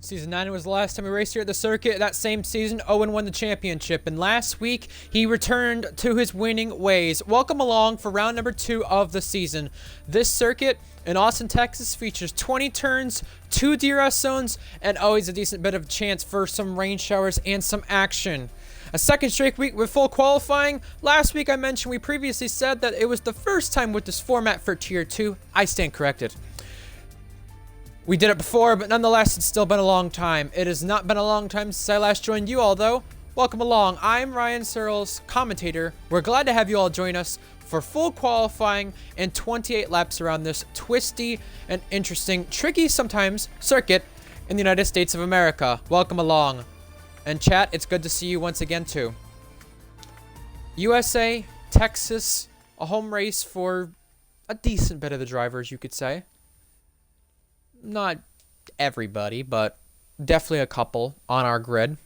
Season 9 was the last time we raced here at the circuit. That same season, Owen won the championship. And last week, he returned to his winning ways. Welcome along for round number 2 of the season. This circuit in Austin, Texas features 20 turns, 2 DRS zones, and always a decent bit of chance for some rain showers and some action. A second straight week with full qualifying. Last week I mentioned we previously said that it was the first time with this format for Tier 2. I stand corrected. We did it before, but nonetheless, it's still been a long time. It has not been a long time since I last joined you all, though. Welcome along. I'm Ryan Searles, commentator. We're glad to have you all join us for full qualifying and 28 laps around this twisty and interesting, tricky sometimes, circuit in the United States of America. Welcome along. And chat, it's good to see you once again, too. USA, Texas, a home race for a decent bit of the drivers, you could say. Not everybody, but definitely a couple on our grid.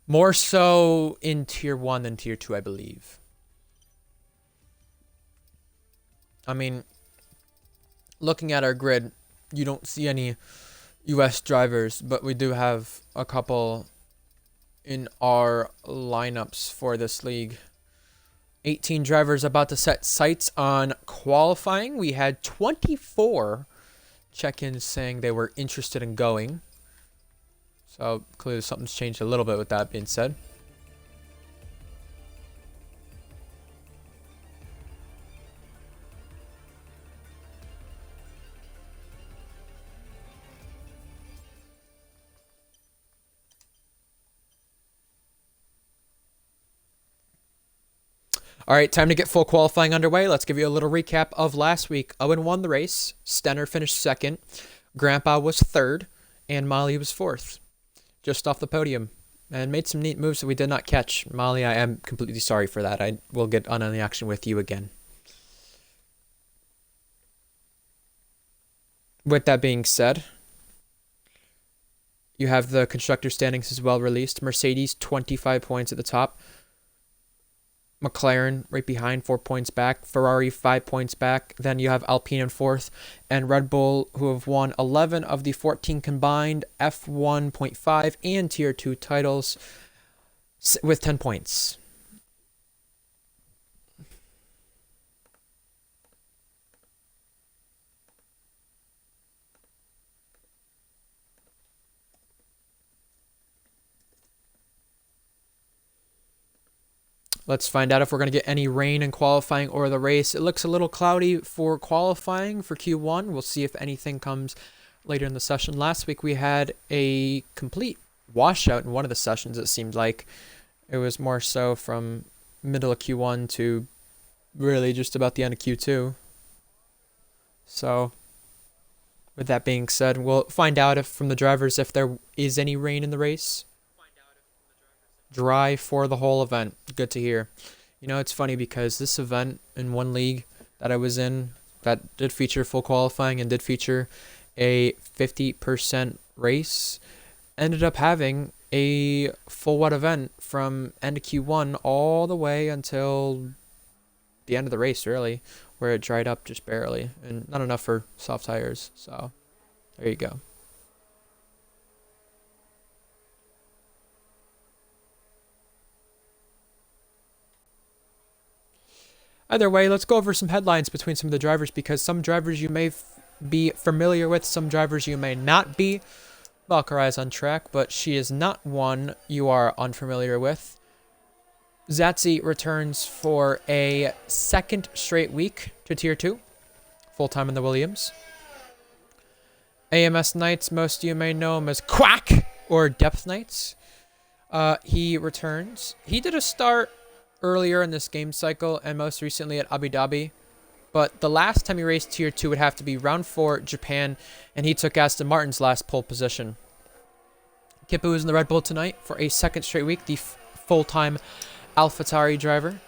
More so in Tier 1 than Tier 2, I believe. I mean, looking at our grid, you don't see any US drivers, but we do have a couple in our lineups for this league. 18 drivers about to set sights on qualifying. We had 24 check-ins saying they were interested in going. So clearly something's changed a little bit with that being said. All right, time to get full qualifying underway. Let's give you a little recap of last week. Owen won the race. Stenner finished second. Grandpa was third. And Molly was fourth. Just off the podium. And made some neat moves that we did not catch. Molly, I am completely sorry for that. I will get on the action with you again. With that being said, you have the constructor standings as well released. Mercedes, 25 points at the top. McLaren right behind, 4 points back. Ferrari 5 points back. Then you have Alpine in fourth, and Red Bull, who have won 11 of the 14 combined F1.5 and Tier 2 titles with 10 points. Let's find out if we're going to get any rain in qualifying or the race. It looks a little cloudy for qualifying for Q1. We'll see if anything comes later in the session. Last week we had a complete washout in one of the sessions, it seemed like. It was more so from middle of Q1 to really just about the end of Q2. So, with that being said, we'll find out if from the drivers if there is any rain in the race. Dry for the whole event. Good to hear. You know, it's funny because this event in one league that I was in that did feature full qualifying and did feature a 50% race ended up having a full wet event from end of Q1 all the way until the end of the race, really, where it dried up just barely and not enough for soft tires. So there you go. Either way, let's go over some headlines between some of the drivers because some drivers you may be familiar with, some drivers you may not be. Valkyrie's on track, but she is not one you are unfamiliar with. Zatzi returns for a second straight week to Tier 2, full-time in the Williams. AMS Knights, most of you may know him as Quack or Depth Knights. He returns. He did a start earlier in this game cycle and most recently at Abu Dhabi, but the last time he raced Tier 2 would have to be round 4 Japan, and he took Aston Martin's last pole position. Kippu is in the Red Bull tonight for a second straight week, the full-time AlphaTauri driver.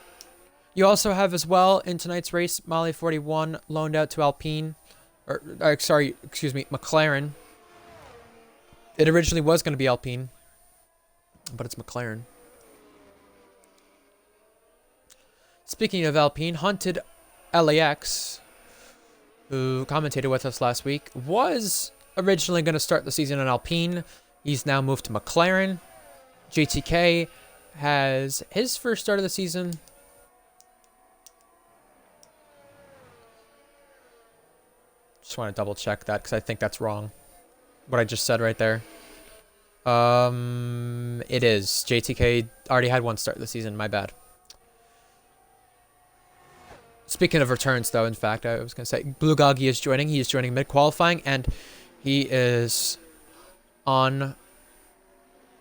You also have as well in tonight's race Molly 41 loaned out to Alpine, McLaren. It originally was going to be Alpine, but it's McLaren. Speaking of Alpine, Hunted LAX, who commentated with us last week, was originally going to start the season in Alpine. He's now moved to McLaren. JTK has his first start of the season. Just want to double check that because I think that's wrong. What I just said right there. It is. JTK already had one start of the season. My bad. Speaking of returns, though, in fact, I was going to say Blue Goggy is joining. He is joining mid-qualifying, and he is on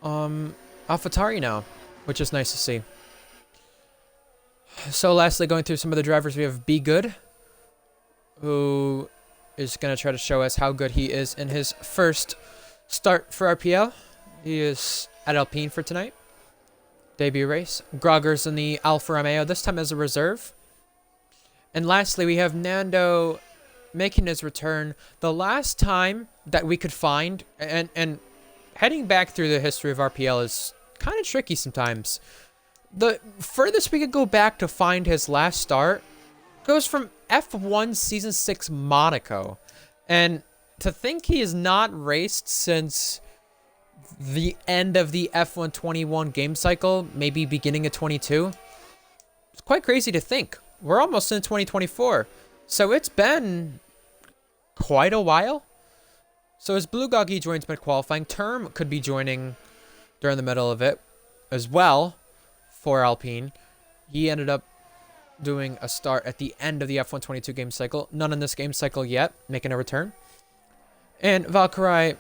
AlphaTauri now, which is nice to see. So lastly, going through some of the drivers, we have Be Good, who is going to try to show us how good he is in his first start for RPL. He is at Alpine for tonight. Debut race. Grogger's in the Alfa Romeo, this time as a reserve. And lastly, we have Nando making his return. The last time that we could find, and heading back through the history of RPL is kind of tricky sometimes. The furthest we could go back to find his last start goes from F1 Season 6 Monaco. And to think he has not raced since the end of the F1 21 game cycle, maybe beginning of 22, it's quite crazy to think. We're almost in 2024. So it's been quite a while. So as Blue Goggy joins mid-qualifying, Term could be joining during the middle of it as well for Alpine. He ended up doing a start at the end of the F1 22 game cycle. None in this game cycle yet, making a return. And Valkyrie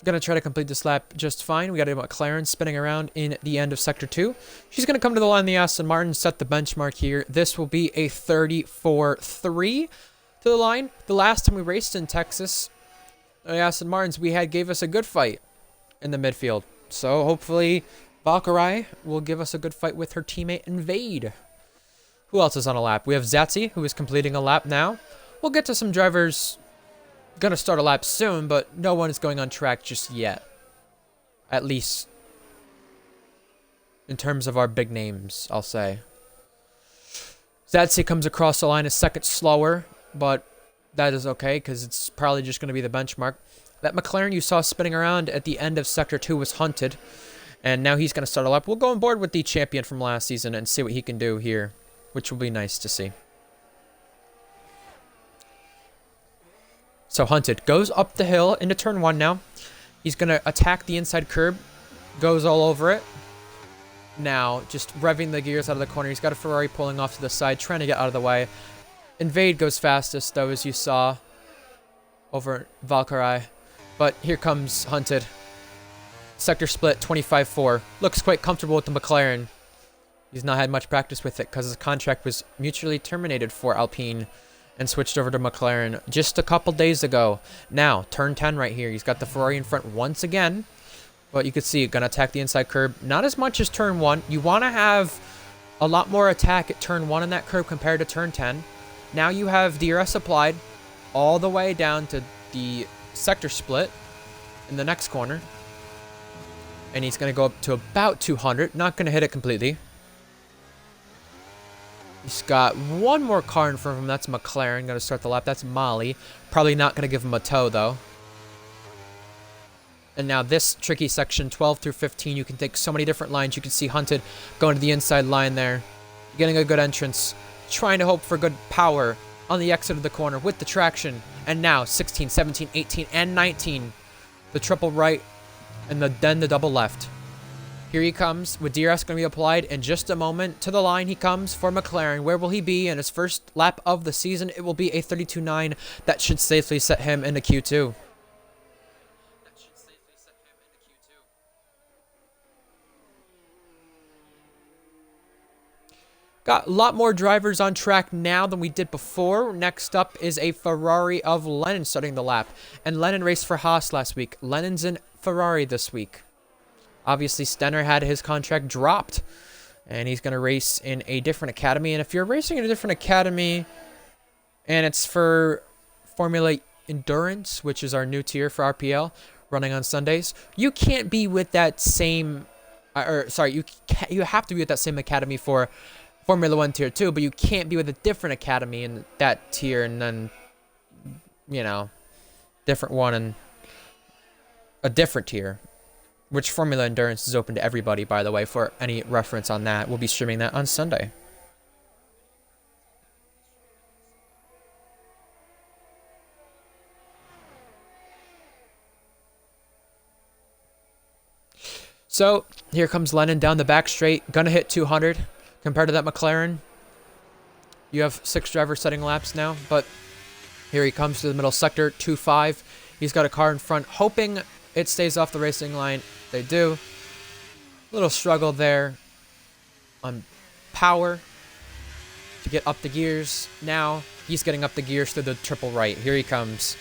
going to try to complete this lap just fine. We got a McLaren spinning around in the end of Sector 2. She's going to come to the line, the Aston Martin, set the benchmark here. This will be a 34.3 to the line. The last time we raced in Texas, the Aston Martins we had gave us a good fight in the midfield. So hopefully Valkyrie will give us a good fight with her teammate Invade. Who else is on a lap? We have Zatsi, who is completing a lap now. We'll get to some drivers going to start a lap soon, but no one is going on track just yet. At least in terms of our big names, I'll say. Zatsi comes across the line a second slower, but that is okay because it's probably just going to be the benchmark. That McLaren you saw spinning around at the end of Sector 2 was hunted, and now he's going to start a lap. We'll go on board with the champion from last season and see what he can do here, which will be nice to see. So Hunted goes up the hill into turn 1 now. He's going to attack the inside curb. Goes all over it. Now, just revving the gears out of the corner. He's got a Ferrari pulling off to the side, trying to get out of the way. Invade goes fastest, though, as you saw over Valkyrie. But here comes Hunted. Sector split, 25-4. Looks quite comfortable with the McLaren. He's not had much practice with it because his contract was mutually terminated for Alpine and switched over to McLaren just a couple days ago. Now, turn 10 right here. He's got the Ferrari in front once again. But you can see, going to attack the inside curb. Not as much as turn 1. You want to have a lot more attack at turn 1 in that curb compared to turn 10. Now you have DRS applied all the way down to the sector split in the next corner. And he's going to go up to about 200. Not going to hit it completely. He's got one more car in front of him. That's McLaren. Going to start the lap. That's Molly. Probably not going to give him a tow, though. And now this tricky section, 12 through 15, you can take so many different lines. You can see Hunted going to the inside line there. Getting a good entrance. Trying to hope for good power on the exit of the corner with the traction. And now 16, 17, 18, and 19. The triple right and then the double left. Here he comes with DRS going to be applied in just a moment. To the line he comes for McLaren. Where will he be in his first lap of the season? It will be a 32.9. That should safely set him into Q2. Got a lot more drivers on track now than we did before. Next up is a Ferrari of Lennon starting the lap. And Lennon raced for Haas last week. Lennon's in Ferrari this week. Obviously, Stenner had his contract dropped. And he's going to race in a different academy. And if you're racing in a different academy, and it's for Formula Endurance, which is our new tier for RPL, running on Sundays, you can't be with that same... you have to be with that same academy for Formula 1 Tier 2, but you can't be with a different academy in that tier and then, you know, different one and a different tier, which Formula Endurance is open to everybody, by the way, for any reference on that. We'll be streaming that on Sunday. So, here comes Lennon down the back straight. Gonna hit 200 compared to that McLaren. You have 6 drivers setting laps now, but here he comes to the middle sector, 2-5. He's got a car in front, hoping it stays off the racing line. They do. Little struggle there on power to get up the gears. Now he's getting up the gears through the triple right. Here he comes.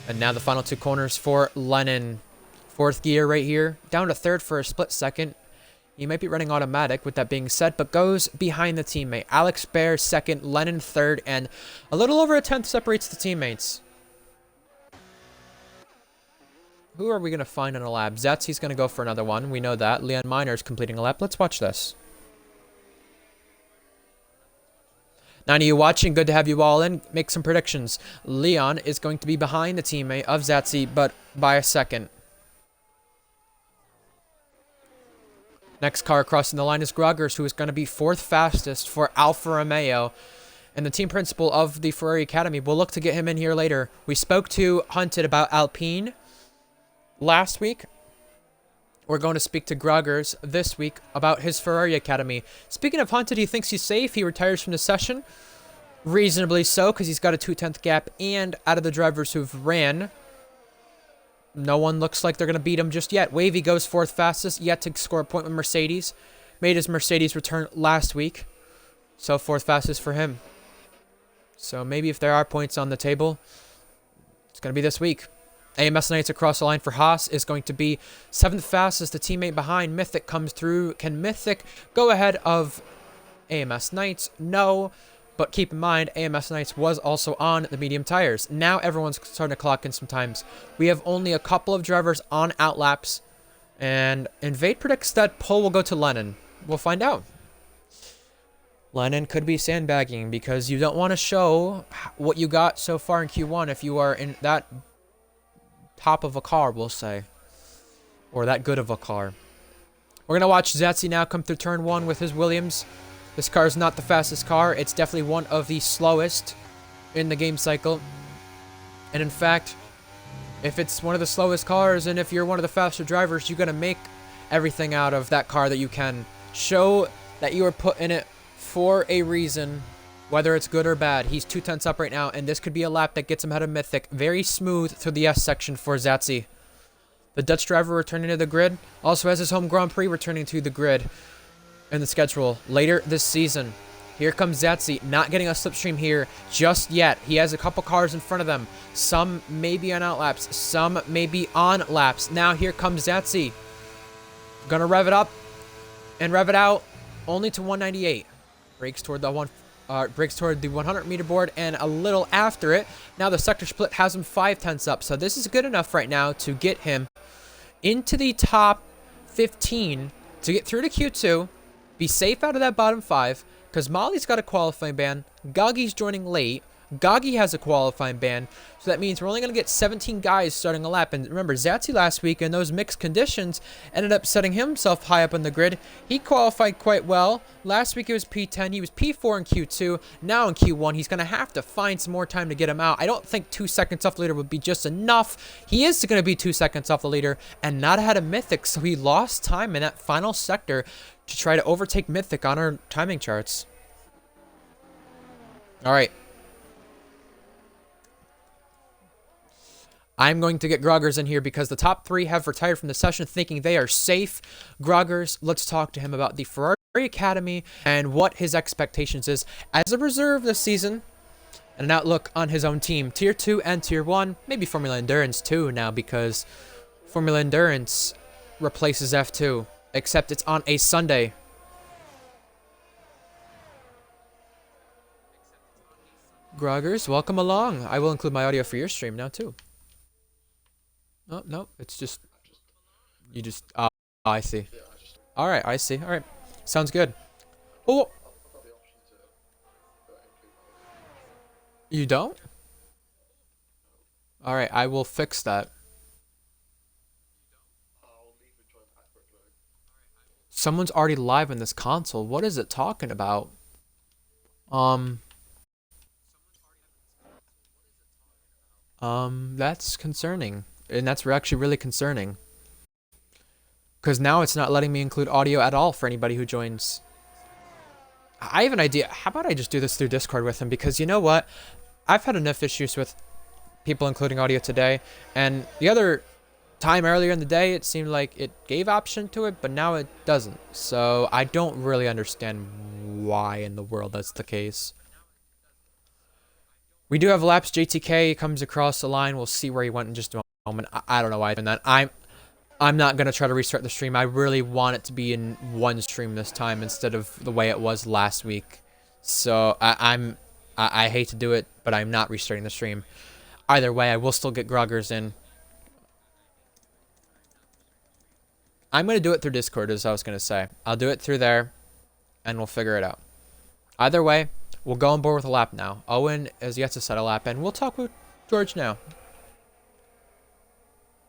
And now the final 2 corners for Lennon. 4th gear right here. Down to 3rd for a split second. He might be running automatic with that being said, but goes behind the teammate. Alex Baer 2nd, Lennon 3rd, and a little over a 10th separates the teammates. Who are we going to find in a lap? Zetsy's going to go for another one. We know that. Leon Miner's completing a lap. Let's watch this. 9 of you watching. Good to have you all in. Make some predictions. Leon is going to be behind the teammate of Zatsy, but by a second. Next car crossing the line is Groggers, who is going to be 4th fastest for Alfa Romeo. And the team principal of the Ferrari Academy. We'll look to get him in here later. We spoke to Hunted about Alpine last week. We're going to speak to Groggers this week about his Ferrari Academy. Speaking of Hunted, he thinks he's safe. He retires from the session. Reasonably so, because he's got a 2/10 gap. And out of the drivers who've ran, no one looks like they're going to beat him just yet. Wavy goes 4th fastest, yet to score a point with Mercedes. Made his Mercedes return last week. So 4th fastest for him. So maybe if there are points on the table, it's going to be this week. AMS Knights across the line for Haas is going to be 7th fastest. The teammate behind Mythic comes through. Can Mythic go ahead of AMS Knights? No. But keep in mind, AMS Knights was also on the medium tires. Now everyone's starting to clock in sometimes. We have only a couple of drivers on outlaps. And Invade predicts that pole will go to Lennon. We'll find out. Lennon could be sandbagging because you don't want to show what you got so far in Q1 if you are in that top of a car, we'll say. Or that good of a car. We're going to watch Zatsy now come through turn 1 with his Williams. This car is not the fastest car. It's definitely one of the slowest in the game cycle. And in fact, if it's one of the slowest cars and if you're one of the faster drivers, you're going to make everything out of that car that you can. Show that you were put in it for a reason, whether it's good or bad. He's 2/10 up right now, and this could be a lap that gets him ahead of Mythic. Very smooth through the S section for Zatsy. The Dutch driver returning to the grid also has his home Grand Prix returning to the grid in the schedule later this season. Here comes Zatsy, not getting a slipstream here just yet. He has a couple cars in front of them. Some may be on outlaps, some may be on laps. Now here comes Zatsy. Gonna rev it up and rev it out only to 198. Brakes toward the 100 meter board and a little after it. Now the sector split has him 5/10 up. So this is good enough right now to get him into the top 15 to get through to Q2. Be safe out of that bottom 5 because Molly's got a qualifying ban. Goggy's joining late. Goggy has a qualifying ban. So that means we're only going to get 17 guys starting a lap. And remember, Zatsy last week in those mixed conditions ended up setting himself high up on the grid. He qualified quite well. Last week it was P10. He was P4 in Q2. Now in Q1, he's going to have to find some more time to get him out. I don't think 2 seconds off the leader would be just enough. He is going to be 2 seconds off the leader and not ahead of Mythic. So he lost time in that final sector to try to overtake Mythic on our timing charts. All right. I'm going to get Groggers in here because the top 3 have retired from the session thinking they are safe. Groggers, let's talk to him about the Ferrari Academy and what his expectations is as a reserve this season and an outlook on his own team. Tier 2 and Tier 1, maybe Formula Endurance 2 now because Formula Endurance replaces F2, except it's on a Sunday. Groggers, welcome along. I will include my audio for your stream now too. Oh, no, it's just, you just, I see. All right, I see. All right, sounds good. Oh, you don't? All right, I will fix that. Someone's already live on this console. What is it talking about? Um, that's concerning. And that's actually really concerning. Because now it's not letting me include audio at all for anybody who joins. I have an idea. How about I just do this through Discord with him? Because you know what? I've had enough issues with people including audio today. And the other time earlier in the day, it seemed like it gave option to it, but now it doesn't. So I don't really understand why in the world that's the case. We do have laps. JTK comes across the line. We'll see where he went in just a moment. I don't know why I'm doing that. I'm not going to try to restart the stream. I really want it to be in one stream this time instead of the way it was last week. So I hate to do it, but I'm not restarting the stream. Either way, I will still get Groggers in. I'm going to do it through Discord, as I was going to say. I'll do it through there, and we'll figure it out. Either way, we'll go on board with a lap now. Owen has yet to set a lap, and we'll talk with George now.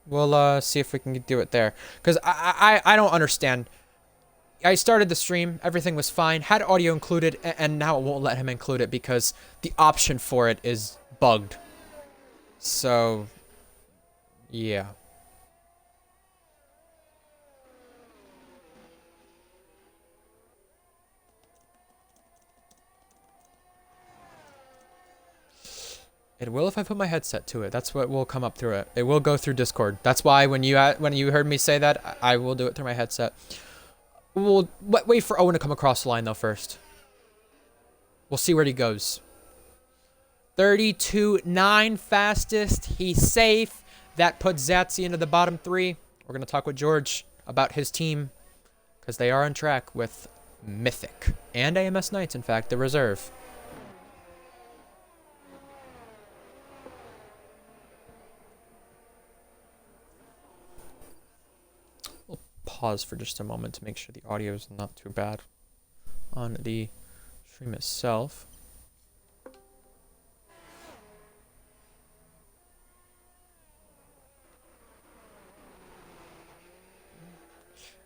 We'll see if we can do it there. Because I don't understand. I started the stream, everything was fine, had audio included, and now it won't let him include it because the option for it is bugged. So, yeah. It will if I put my headset to it. That's what will come up through it. It will go through Discord. That's why when you heard me say that, I will do it through my headset. We'll wait for Owen to come across the line though first. We'll see where he goes. 32.9 fastest. He's safe. That puts Zatsy into the bottom 3. We're going to talk with George about his team because they are on track with Mythic and AMS Knights, in fact, the reserve. We'll pause for just a moment to make sure the audio is not too bad on the stream itself.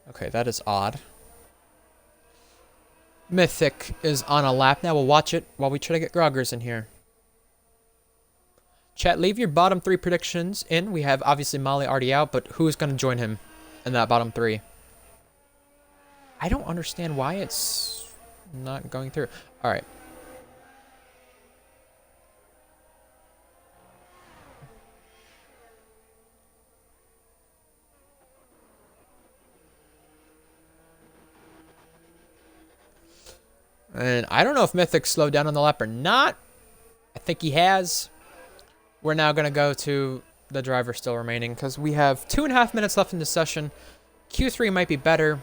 Okay, that is odd. Mythic is on a lap now. We'll watch it while we try to get Groggers in here. Chat, leave your bottom 3 predictions in. We have obviously Molly already out, but who's going to join him in that bottom 3? I don't understand why it's not going through. All right. And I don't know if Mythic slowed down on the lap or not. I think he has. We're now going to go to the driver still remaining because we have 2.5 minutes left in the session. Q3 might be better.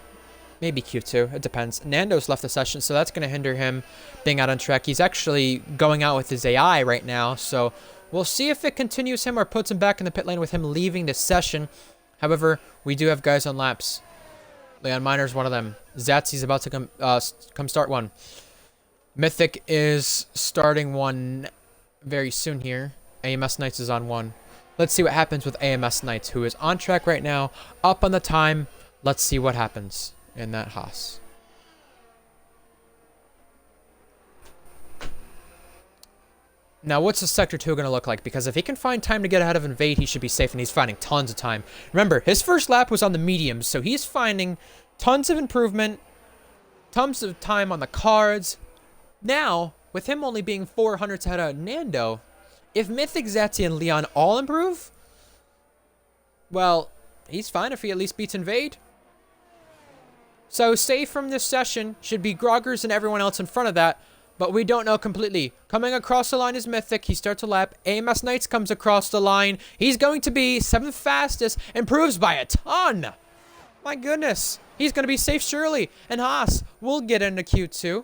Maybe Q2. It depends. Nando's left the session, so that's going to hinder him being out on track. He's actually going out with his AI right now, so we'll see if it continues him or puts him back in the pit lane with him leaving the session. However, we do have guys on laps. Leon Miner's one of them. Zatsy's about to come start one. Mythic is starting one very soon here. AMS Knights is on one. Let's see what happens with AMS Knights, who is on track right now, up on the time. Let's see what happens in that Haas. Now, what's the Sector 2 going to look like? Because if he can find time to get ahead of Invade, he should be safe, and he's finding tons of time. Remember, his first lap was on the mediums, so he's finding tons of improvement, tons of time on the cards. Now, with him only being 400 ahead of Nando, if Mythic, Zatsy, and Leon all improve, well, he's fine if he at least beats Invade. So, safe from this session should be Groggers and everyone else in front of that, but we don't know completely. Coming across the line is Mythic. He starts a lap. AMS Knights comes across the line. He's going to be 7th fastest. Improves by a ton. My goodness. He's going to be safe surely. And Haas will get into Q2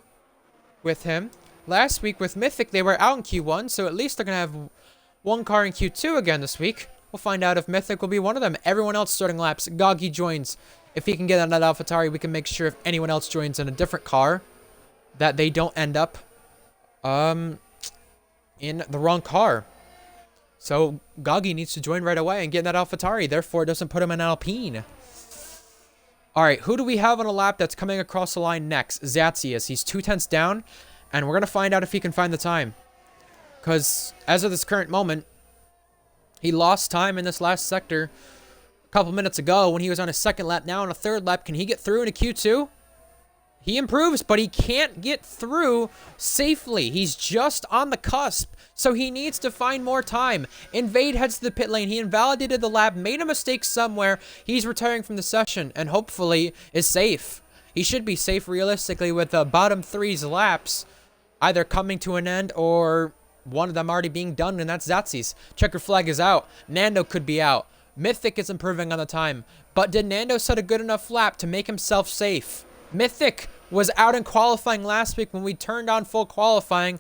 with him. Last week with Mythic, they were out in Q1, so at least they're going to have one car in Q2 again this week. We'll find out if Mythic will be one of them. Everyone else starting laps. Goggy joins. If he can get on that AlphaTauri, we can make sure if anyone else joins in a different car, that they don't end up in the wrong car. So Gagi needs to join right away and get in that AlphaTauri. Therefore, it doesn't put him in Alpine. All right, who do we have on a lap that's coming across the line next? Zatzius. He's 2/10 down, and we're going to find out if he can find the time. Because as of this current moment, he lost time in this last sector a couple minutes ago when he was on his second lap. Now on a third lap, can he get through into Q2? He improves, but he can't get through safely. He's just on the cusp, so he needs to find more time. Invade heads to the pit lane. He invalidated the lap, made a mistake somewhere. He's retiring from the session, and hopefully is safe. He should be safe realistically with the bottom three's laps either coming to an end or one of them already being done, and that's Zatzi's. Checker flag is out. Nando could be out. Mythic is improving on the time, but did Nando set a good enough lap to make himself safe? Mythic was out in qualifying last week when we turned on full qualifying.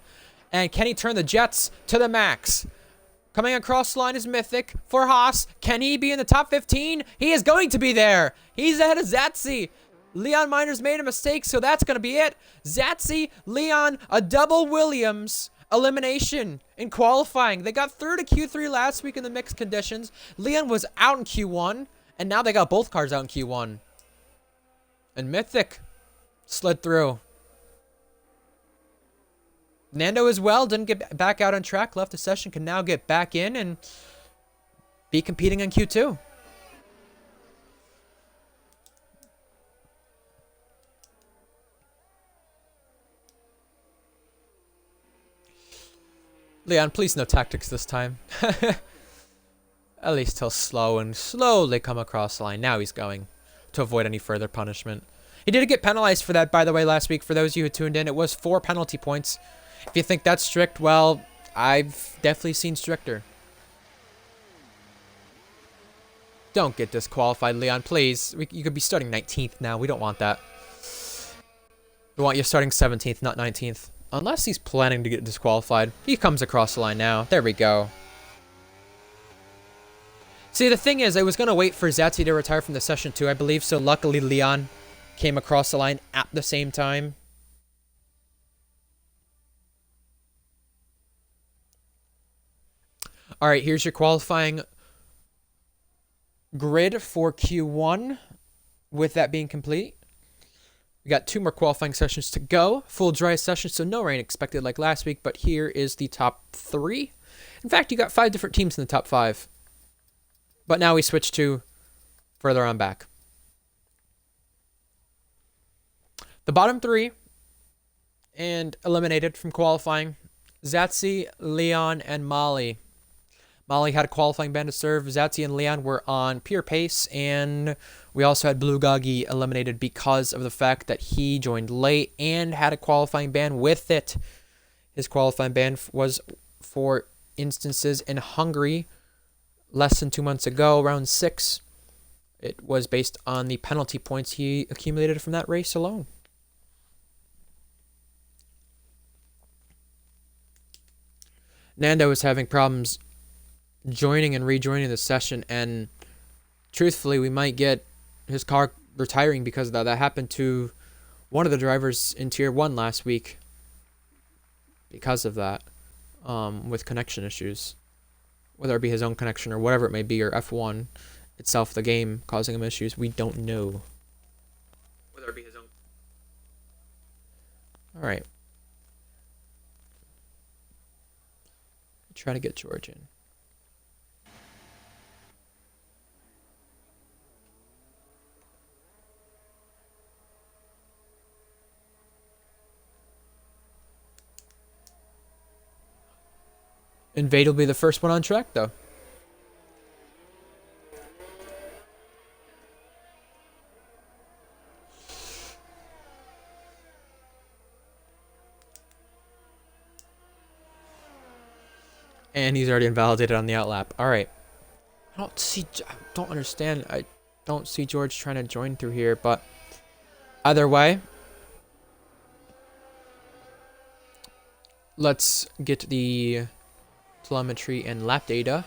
And can he turn the Jets to the max? Coming across the line is Mythic for Haas. Can he be in the top 15? He is going to be there. He's ahead of Zatzi. Leon Miners made a mistake, so that's going to be it. Zatzi, Leon, a double Williams elimination in qualifying. They got through to Q3 last week in the mixed conditions. Leon was out in Q1, and now they got both cars out in Q1. And Mythic slid through. Nando as well didn't get back out on track, left the session, can now get back in and be competing in Q2. Leon, please no tactics this time. At least he'll slow and slowly come across the line. Now he's going to avoid any further punishment. He did get penalized for that, by the way, last week. For those of you who tuned in, it was 4 penalty points. If you think that's strict, well, I've definitely seen stricter. Don't get disqualified, Leon, please. You could be starting 19th now. We don't want that. We want you starting 17th, not 19th. Unless he's planning to get disqualified. He comes across the line now. There we go. See, the thing is, I was going to wait for Zatzi to retire from the session too, I believe. So luckily, Leon came across the line at the same time. All right, here's your qualifying grid for Q1. With that being complete, we got 2 more qualifying sessions to go. Full dry session, so no rain expected like last week. But here is the top 3. In fact, you got 5 different teams in the top 5. But now we switch to further on back. The bottom 3 and eliminated from qualifying: Zatzi, Leon, and Molly. Molly had a qualifying ban to serve. Zatzi and Leon were on pure pace, and we also had Blue Gagi eliminated because of the fact that he joined late and had a qualifying ban with it. His qualifying ban was for instances in Hungary less than 2 months ago, round 6. It was based on the penalty points he accumulated from that race alone. Nando is having problems joining and rejoining the session, and truthfully, we might get his car retiring because of that. That happened to one of the drivers in Tier 1 last week because of that, with connection issues. Whether it be his own connection or whatever it may be, or F1 itself, the game, causing him issues, we don't know. Whether it be his own. Alright. Try to get George in. Invade will be the first one on track, though. And he's already invalidated on the outlap. All right. I don't understand. I don't see George trying to join through here, but either way, let's get the telemetry and lap data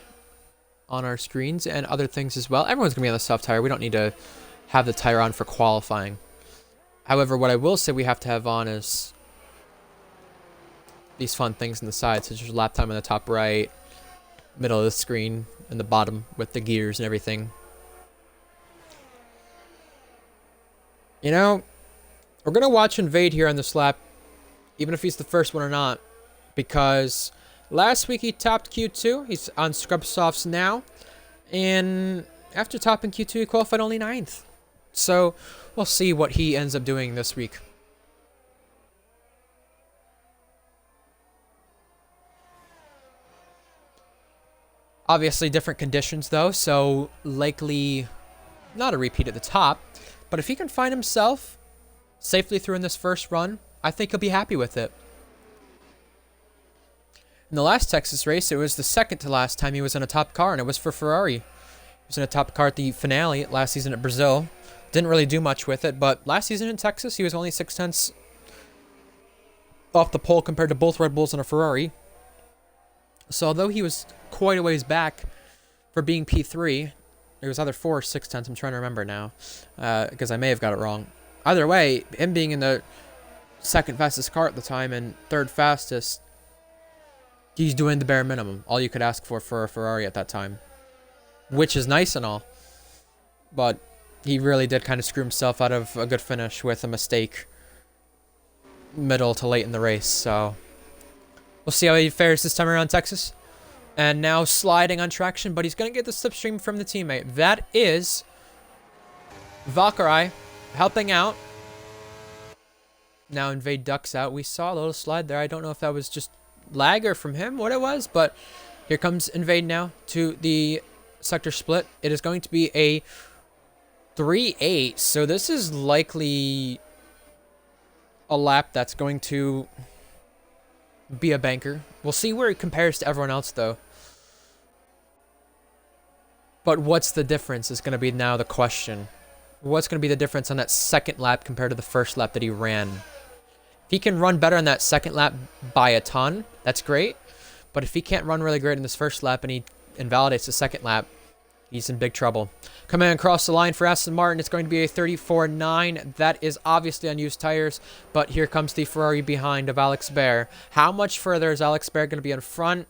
on our screens and other things as well. Everyone's gonna be on the soft tire. We don't need to have the tire on for qualifying. However, what I will say we have to have on is these fun things on the side, such as lap time on the top right, middle of the screen, and the bottom with the gears and everything. You know, we're going to watch Invade here on this lap, even if he's the first one or not, because last week he topped Q2. He's on scrub softs now, and after topping Q2, he qualified only 9th. So we'll see what he ends up doing this week. Obviously different conditions though, so likely not a repeat at the top. But if he can find himself safely through in this first run, I think he'll be happy with it. In the last Texas race, it was the second to last time he was in a top car, and it was for Ferrari. He was in a top car at the finale last season at Brazil. Didn't really do much with it, but last season in Texas, he was only 6/10 off the pole compared to both Red Bulls and a Ferrari. So although he was quite a ways back for being P3, it was either 4 or 6/10. I'm trying to remember now, because I may have got it wrong. Either way, him being in the second fastest car at the time and third fastest, he's doing the bare minimum. All you could ask for a Ferrari at that time, which is nice and all. But he really did kind of screw himself out of a good finish with a mistake middle to late in the race. So we'll see how he fares this time around Texas. And now sliding on traction, but he's going to get the slipstream from the teammate. That is Valkyrie helping out. Now Invade ducks out. We saw a little slide there. I don't know if that was just lag or from him, what it was, but here comes Invade now to the sector split. It is going to be a 3-8, so this is likely a lap that's going to be a banker. We'll see where it compares to everyone else, though. But what's the difference is going to be now the question. What's going to be the difference on that second lap compared to the first lap that he ran? If he can run better on that second lap by a ton, that's great. But if he can't run really great in this first lap and he invalidates the second lap, he's in big trouble. Coming across the line for Aston Martin, it's going to be a 34.9. That is obviously unused tires, but here comes the Ferrari behind of Alex Baer. How much further is Alex Baer going to be in front?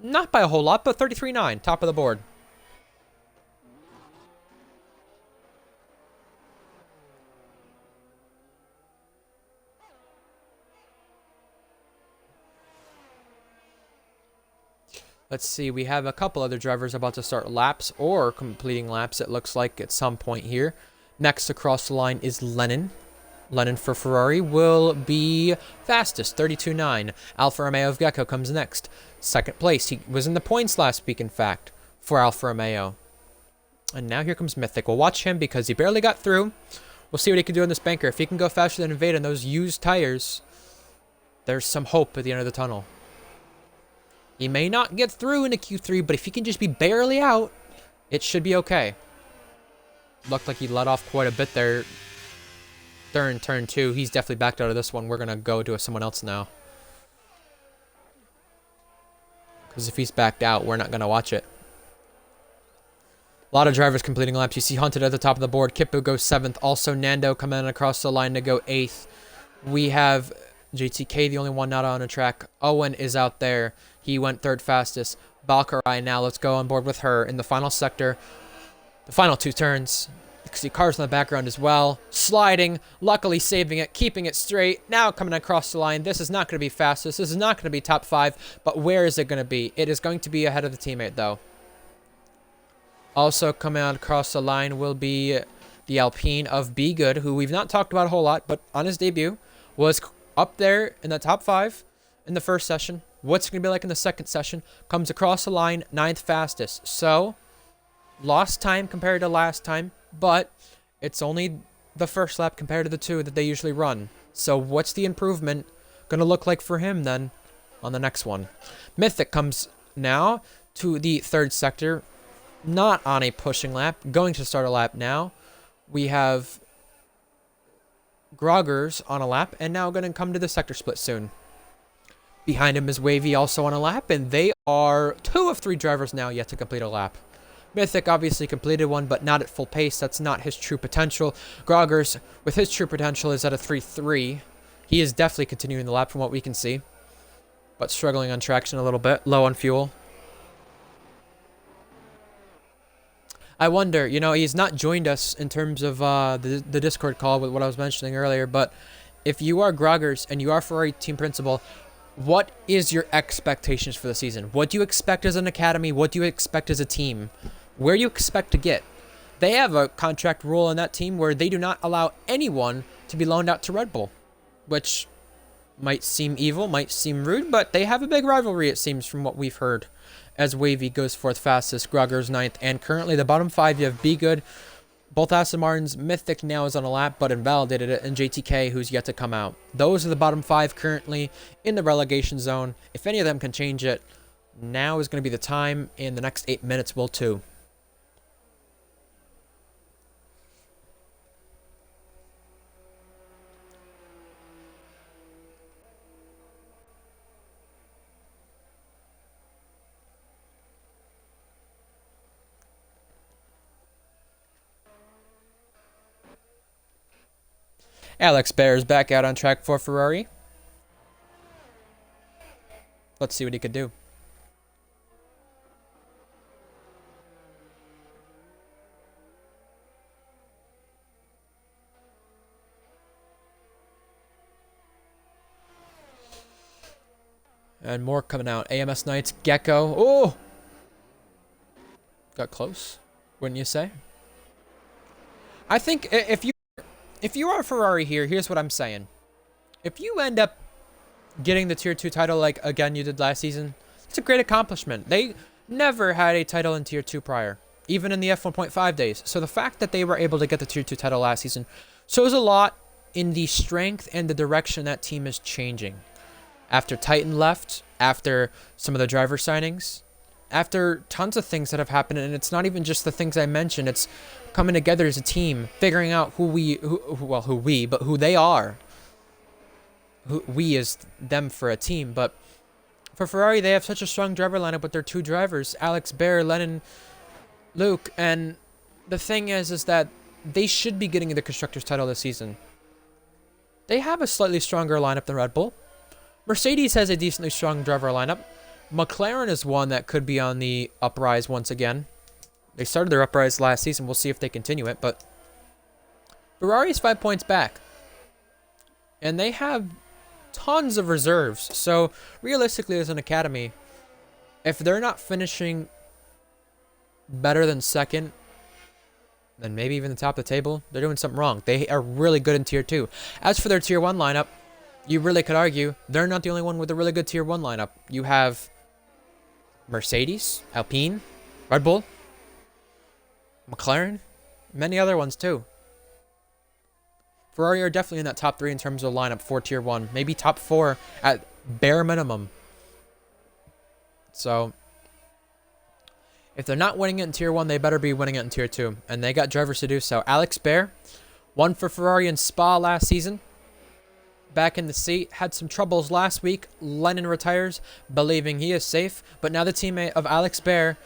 Not by a whole lot, but 33.9, top of the board. Let's see, we have a couple other drivers about to start laps or completing laps, it looks like, at some point here. Next across the line is Lennon. Lennon for Ferrari will be fastest, 32.9. Alfa Romeo of Gecko comes next. Second place. He was in the points last week, in fact, for Alfa Romeo. And now here comes Mythic. We'll watch him because he barely got through. We'll see what he can do in this banker. If he can go faster than Invade on those used tires, there's some hope at the end of the tunnel. He may not get through into Q3, but if he can just be barely out, it should be okay. Looked like he let off quite a bit there during turn 2. He's definitely backed out of this one. We're going to go to someone else now. Because if he's backed out, we're not going to watch it. A lot of drivers completing laps. You see Hunted at the top of the board. Kippu goes 7th. Also Nando coming across the line to go 8th. We have JTK, the only one not on a track. Owen is out there. He went 3rd fastest. Valkyrie now, let's go on board with her in the final sector. The final 2 turns. You can see cars in the background as well. Sliding, luckily saving it, keeping it straight. Now coming across the line. This is not going to be fastest. This is not going to be top 5. But where is it going to be? It is going to be ahead of the teammate, though. Also coming out across the line will be the Alpine of Be Good, who we've not talked about a whole lot, but on his debut was up there in the top 5 in the first session. What's it going to be like in the second session? Comes across the line, 9th fastest. So, lost time compared to last time, but it's only the first lap compared to the 2 that they usually run. So, what's the improvement going to look like for him then on the next one? Mythic comes now to the 3rd sector, not on a pushing lap, going to start a lap now. We have Groggers on a lap, and now going to come to the sector split soon. Behind him is Wavy also on a lap, and they are 2 of 3 drivers now yet to complete a lap. Mythic obviously completed one, but not at full pace. That's not his true potential. Groggers, with his true potential, is at a 3.3. He is definitely continuing the lap from what we can see, but struggling on traction a little bit, low on fuel. I wonder, you know, he's not joined us in terms of the Discord call with what I was mentioning earlier, but if you are Groggers and you are Ferrari team principal, what is your expectations for the season? What do you expect as an academy? What do you expect as a team? Where do you expect to get? They have a contract rule in that team where they do not allow anyone to be loaned out to Red Bull, which might seem evil, might seem rude, but they have a big rivalry, it seems, from what we've heard. As Wavy goes fourth fastest, Groggers ninth, and currently the bottom five, you have Be Good, both Aston Martins, Mythic now is on a lap, but invalidated it, and JTK, who's yet to come out. Those are the bottom five currently in the relegation zone. If any of them can change it, now is going to be the time, and the next 8 minutes will too. Alex Baer is back out on track for Ferrari. Let's see what he could do. And more coming out. AMS Knights, Gecko. Oh! Got close, wouldn't you say? I think if you are Ferrari here, here's what I'm saying. If you end up getting the Tier 2 title like, again, you did last season, it's a great accomplishment. They never had a title in Tier 2 prior, even in the F1.5 days. So the fact that they were able to get the Tier 2 title last season shows a lot in the strength and the direction that team is changing. After Titan left, after some of the driver signings, after tons of things that have happened, and it's not even just the things I mentioned, it's coming together as a team, figuring out who they are. We as them for a team, but for Ferrari, they have such a strong driver lineup with their two drivers, Alex Baer, Lennon, Luke, and the thing is that they should be getting the Constructors title this season. They have a slightly stronger lineup than Red Bull. Mercedes has a decently strong driver lineup. McLaren is one that could be on the uprise once again. They started their uprise last season. We'll see if they continue it, but Ferrari's 5 points back. And they have tons of reserves. So, realistically, as an academy, if they're not finishing better than second, then maybe even the top of the table, they're doing something wrong. They are really good in Tier 2. As for their Tier 1 lineup, you really could argue they're not the only one with a really good Tier 1 lineup. You have Mercedes, Alpine, Red Bull, McLaren, many other ones too. Ferrari are definitely in that top 3 in terms of lineup for Tier 1. Maybe top 4 at bare minimum. So, if they're not winning it in Tier 1, they better be winning it in Tier 2. And they got drivers to do so. Alex Baer won for Ferrari in Spa last season. Back in the seat, had some troubles last week. Lennon retires, believing he is safe. But now the teammate of Alex Baer,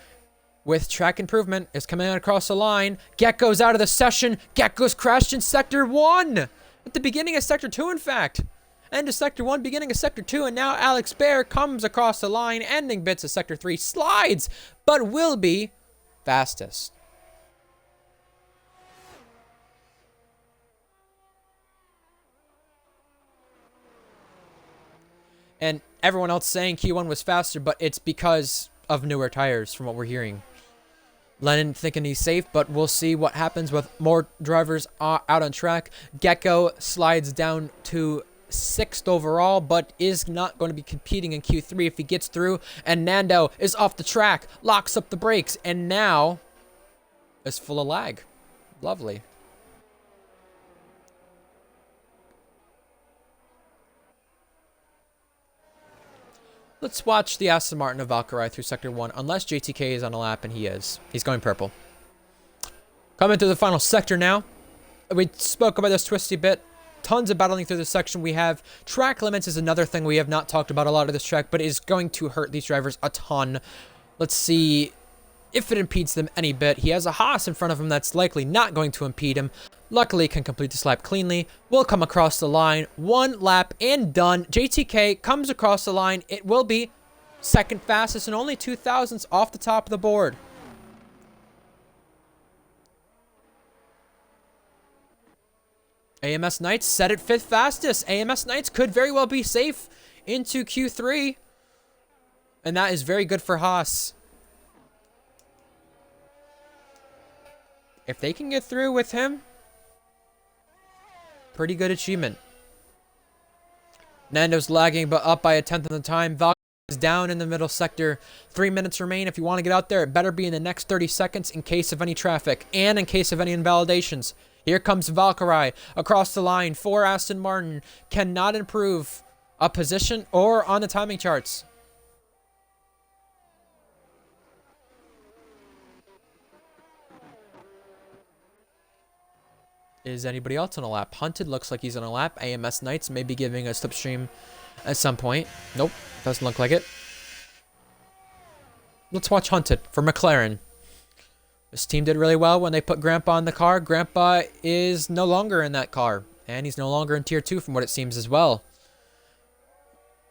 with track improvement, is coming out across the line. Gecko's out of the session. Gecko's crashed in Sector 1. At the beginning of Sector 2, in fact. End of Sector 1, beginning of Sector 2. And now Alex Baer comes across the line, ending bits of Sector 3. Slides, but will be fastest. And everyone else saying Q1 was faster, but it's because of newer tires, from what we're hearing. Lennon thinking he's safe, but we'll see what happens with more drivers out on track. Gecko slides down to 6th overall, but is not going to be competing in Q3 if he gets through. And Nando is off the track, locks up the brakes, and now is full of lag. Lovely. Let's watch the Aston Martin of Valkyrie through Sector 1, unless JTK is on a lap, and he is. He's going purple. Coming through the final sector now. We spoke about this twisty bit. Tons of battling through this section. We have track limits is another thing we have not talked about a lot of this track, but is going to hurt these drivers a ton. Let's see. if it impedes them any bit. He has a Haas in front of him that's likely not going to impede him. Luckily, can complete this lap cleanly. Will come across the line. 1 lap and done. JTK comes across the line. It will be second fastest and only 2 thousandths off the top of the board. AMS Knights set it 5th fastest. AMS Knights could very well be safe into Q3. And that is very good for Haas. If they can get through with him, pretty good achievement. Nando's lagging, but up by a 10th of the time. Valkyrie is down in the middle sector. 3 minutes remain. If you want to get out there, it better be in the next 30 seconds in case of any traffic and in case of any invalidations. Here comes Valkyrie across the line for Aston Martin. Cannot improve a position or on the timing charts. Is anybody else on a lap? Hunted looks like he's on a lap. AMS Knights may be giving a slipstream at some point. Nope, doesn't look like it. Let's watch Hunted for McLaren. This team did really well when they put Grandpa in the car. Grandpa is no longer in that car. And he's no longer in Tier 2 from what it seems as well.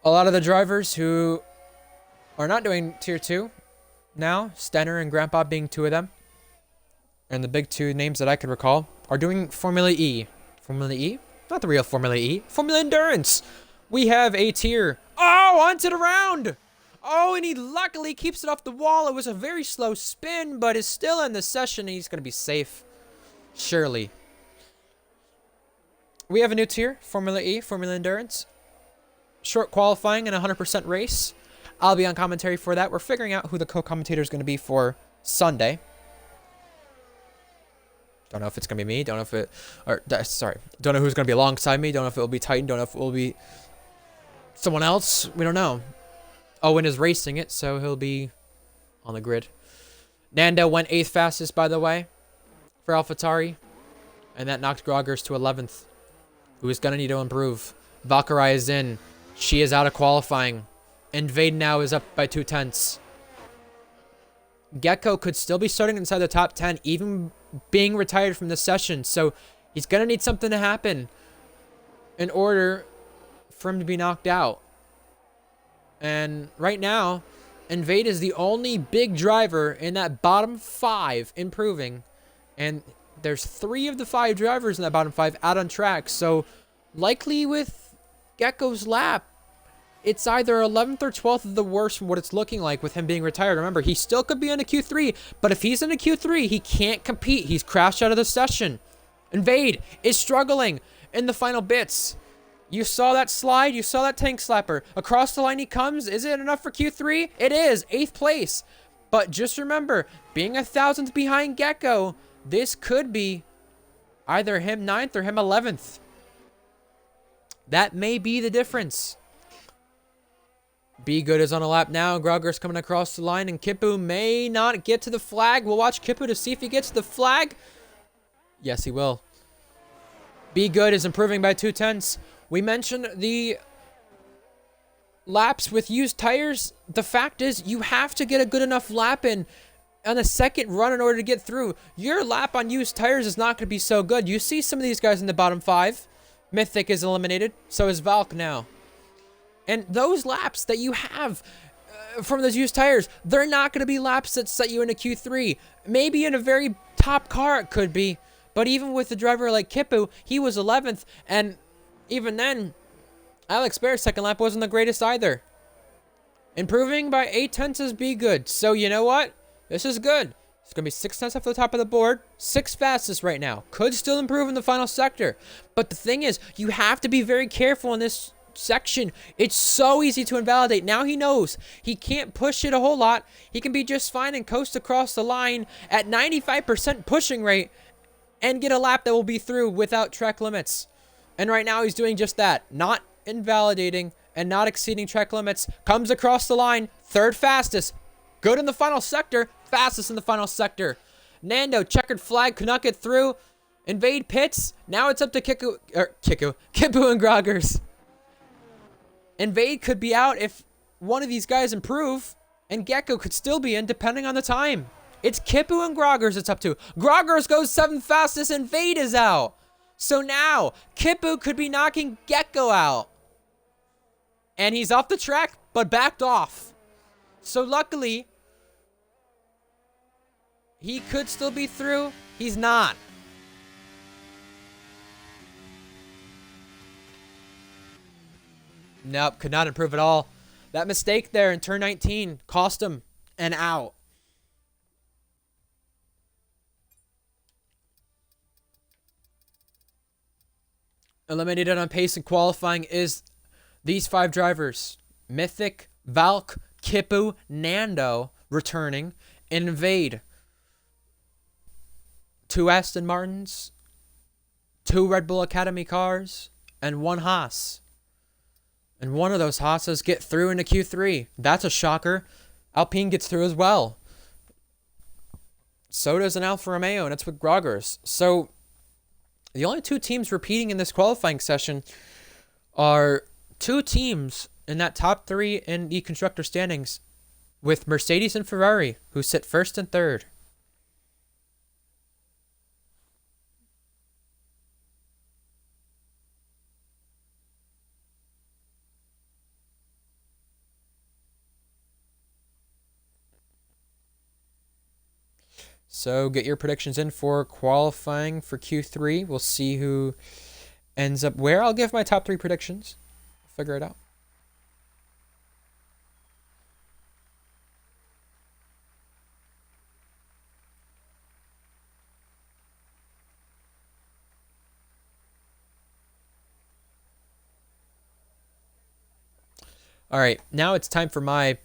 A lot of the drivers who are not doing Tier 2 now, Stenner and Grandpa being 2 of them, and the big 2 names that I could recall, are doing Formula E. Formula E? Not the real Formula E. Formula Endurance. We have a tier. Oh, onto the round. Oh, and he luckily keeps it off the wall. It was a very slow spin, but is still in the session. He's going to be safe. Surely. We have a new tier. Formula E, Formula Endurance. Short qualifying and 100% race. I'll be on commentary for that. We're figuring out who the co-commentator is going to be for Sunday. Don't know if it's going to be me. Don't know if it... Don't know who's going to be alongside me. Don't know if it will be Titan. Don't know if it will be someone else. We don't know. Owen is racing it, so he'll be on the grid. Nando went 8th fastest, by the way, for AlphaTauri. And that knocked Groggers to 11th, who is going to need to improve. Valkyrie is in. She is out of qualifying. And Vade now is up by 2 tenths. Gecko could still be starting inside the top 10, even being retired from the session. So he's going to need something to happen in order for him to be knocked out. And right now, Invade is the only big driver in that bottom 5 improving. And there's 3 of the 5 drivers in that bottom 5 out on track. So likely with Gecko's lap, it's either 11th or 12th of the worst from what it's looking like with him being retired. Remember, he still could be in a Q3, but if he's in a Q3, he can't compete. He's crashed out of the session. Invade is struggling in the final bits. You saw that slide. You saw that tank slapper. Across the line he comes. Is it enough for Q3? It is. 8th place. But just remember, being 1,000th behind Gecko, this could be either him 9th or him 11th. That may be the difference. Be Good is on a lap now. Grogger's coming across the line, and Kippu may not get to the flag. We'll watch Kippu to see if he gets to the flag. Yes, he will. Be Good is improving by 2 tenths. We mentioned the laps with used tires. The fact is, you have to get a good enough lap in on a second run in order to get through. Your lap on used tires is not going to be so good. You see some of these guys in the bottom 5. Mythic is eliminated. So is Valk now. And those laps that you have from those used tires, they're not going to be laps that set you into Q3. Maybe in a very top car it could be. But even with a driver like Kippu, he was 11th. And even then, Alex Bear's second lap wasn't the greatest either. Improving by 8 tenths is Be Good. So you know what? This is good. It's going to be 6 tenths off the top of the board. 6th fastest right now. Could still improve in the final sector. But the thing is, you have to be very careful in this section. It's so easy to invalidate. Now he knows he can't push it a whole lot. He can be just fine and coast across the line at 95% pushing rate and get a lap that will be through without track limits. And right now he's doing just that. Not invalidating and not exceeding track limits. Comes across the line. 3rd fastest. Good in the final sector. Fastest in the final sector. Nando, checkered flag, could not get through. Invade pits. Now it's up to Kippu and Groggers. Invade could be out if one of these guys improve, and Gecko could still be in depending on the time. It's Kipu and Groggers it's up to. Groggers goes 7th fastest and Vade is out. So now, Kipu could be knocking Gecko out. And he's off the track, but backed off. So luckily, he could still be through. He's not. Nope, could not improve at all. That mistake there in turn 19 cost him an out. Eliminated on pace and qualifying is these 5 drivers. Mythic, Valk, Kipu, Nando returning, and Invade. 2 Aston Martins, 2 Red Bull Academy cars, and 1 Haas. And one of those Haas's get through into Q3. That's a shocker. Alpine gets through as well. So does an Alfa Romeo, and it's with Groggers. So the only 2 teams repeating in this qualifying session are 2 teams in that top 3 in the constructor standings, with Mercedes and Ferrari, who sit 1st and 3rd. So get your predictions in for qualifying for Q3. We'll see who ends up where. I'll give my top 3 predictions. Figure it out. All right, now it's time for my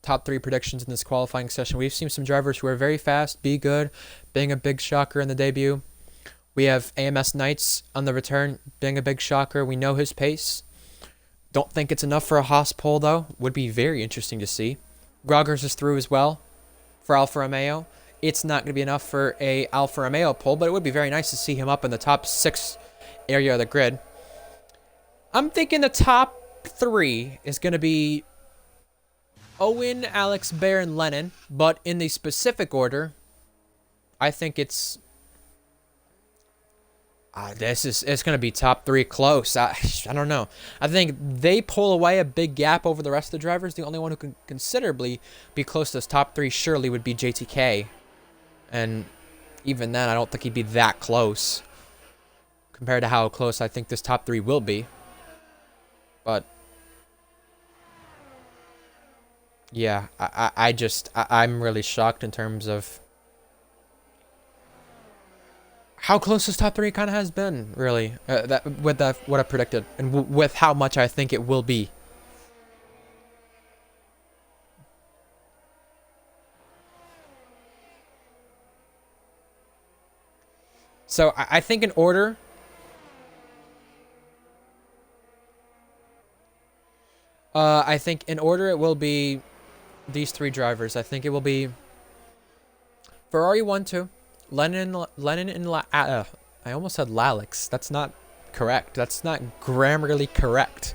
top 3 predictions in this qualifying session. We've seen some drivers who are very fast, be good, being a big shocker in the debut. We have AMS Knights on the return, being a big shocker. We know his pace. Don't think it's enough for a Haas pole, though. Would be very interesting to see. Groggers is through as well for Alfa Romeo. It's not going to be enough for a Alfa Romeo pole, but it would be very nice to see him up in the top 6 area of the grid. I'm thinking the top 3 is going to be Owen, Alex, Bear, and Lennon, but in the specific order, I think it's it's going to be top 3 close. I don't know. I think they pull away a big gap over the rest of the drivers. The only one who can considerably be close to this top 3 surely would be JTK, and even then, I don't think he'd be that close compared to how close I think this top 3 will be. But yeah, I'm really shocked in terms of how close this top 3 kind of has been, really, what I predicted, and with how much I think it will be. So I think in order, it will be these 3 drivers. I think it will be Ferrari 1-2, Lennon and I almost said Lalix. That's not correct. That's not grammarly correct.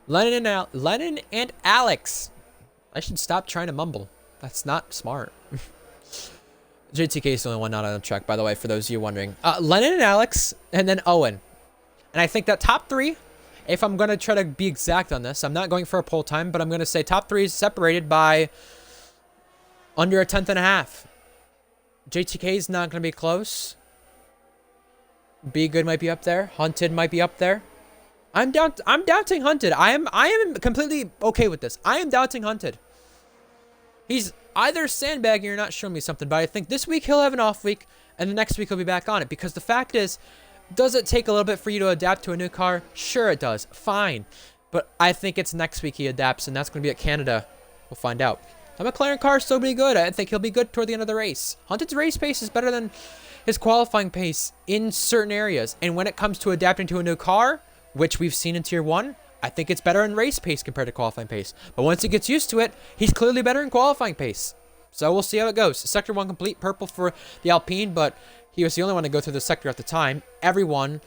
Lennon and Alex. I should stop trying to mumble. That's not smart. JTK is the only one not on the track, by the way, for those of you wondering. Lennon and Alex, and then Owen. And I think that top 3, if I'm going to try to be exact on this, I'm not going for a poll time, but I'm going to say top 3 is separated by under a 10th and a half. JTK is not going to be close. Be Good might be up there. Hunted might be up there. I'm doubting Hunted. I am completely okay with this. I am doubting Hunted. He's either sandbagging or not showing me something, but I think this week he'll have an off week, and the next week he'll be back on it, because the fact is, does it take a little bit for you to adapt to a new car? Sure it does. Fine. But I think it's next week he adapts, and that's going to be at Canada. We'll find out. The McLaren car is still pretty good. I think he'll be good toward the end of the race. Hunted's race pace is better than his qualifying pace in certain areas. And when it comes to adapting to a new car, which we've seen in Tier 1, I think it's better in race pace compared to qualifying pace. But once he gets used to it, he's clearly better in qualifying pace. So we'll see how it goes. Sector 1 complete purple for the Alpine, but he was the only one to go through the sector at the time. Everyone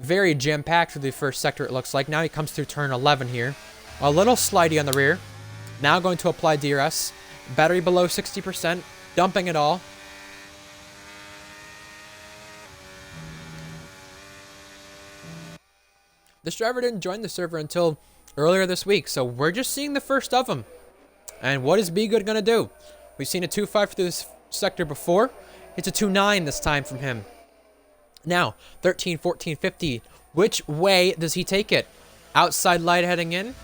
very jam-packed through the first sector, it looks like. Now he comes through turn 11 here. A little slidey on the rear. Now going to apply DRS. Battery below 60%. dumping it all. This driver didn't join the server until earlier this week, so we're just seeing the first of them. And what is B Good going to do? We've seen a 2.5 through this sector before. It's a 2.9 this time from him. Now, 13, 14, 50. Which way does he take it? Outside light heading in,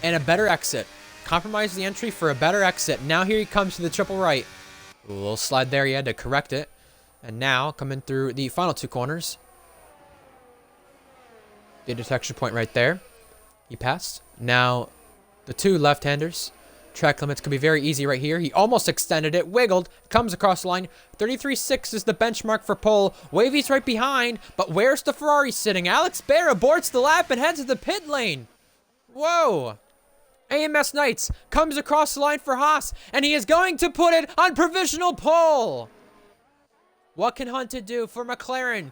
and a better exit. Compromise the entry for a better exit. Now here he comes to the triple right. A little slide there, he had to correct it. And now, coming through the final two corners. The detection point right there. He passed. Now, the two left-handers. Track limits could be very easy right here. He almost extended it, wiggled, comes across the line. 33.6 is the benchmark for pole. Wavy's right behind, but where's the Ferrari sitting? Alex Baer aborts the lap and heads to the pit lane. Whoa. AMS Knights comes across the line for Haas, and he is going to put it on provisional pole. What can Hunted do for McLaren?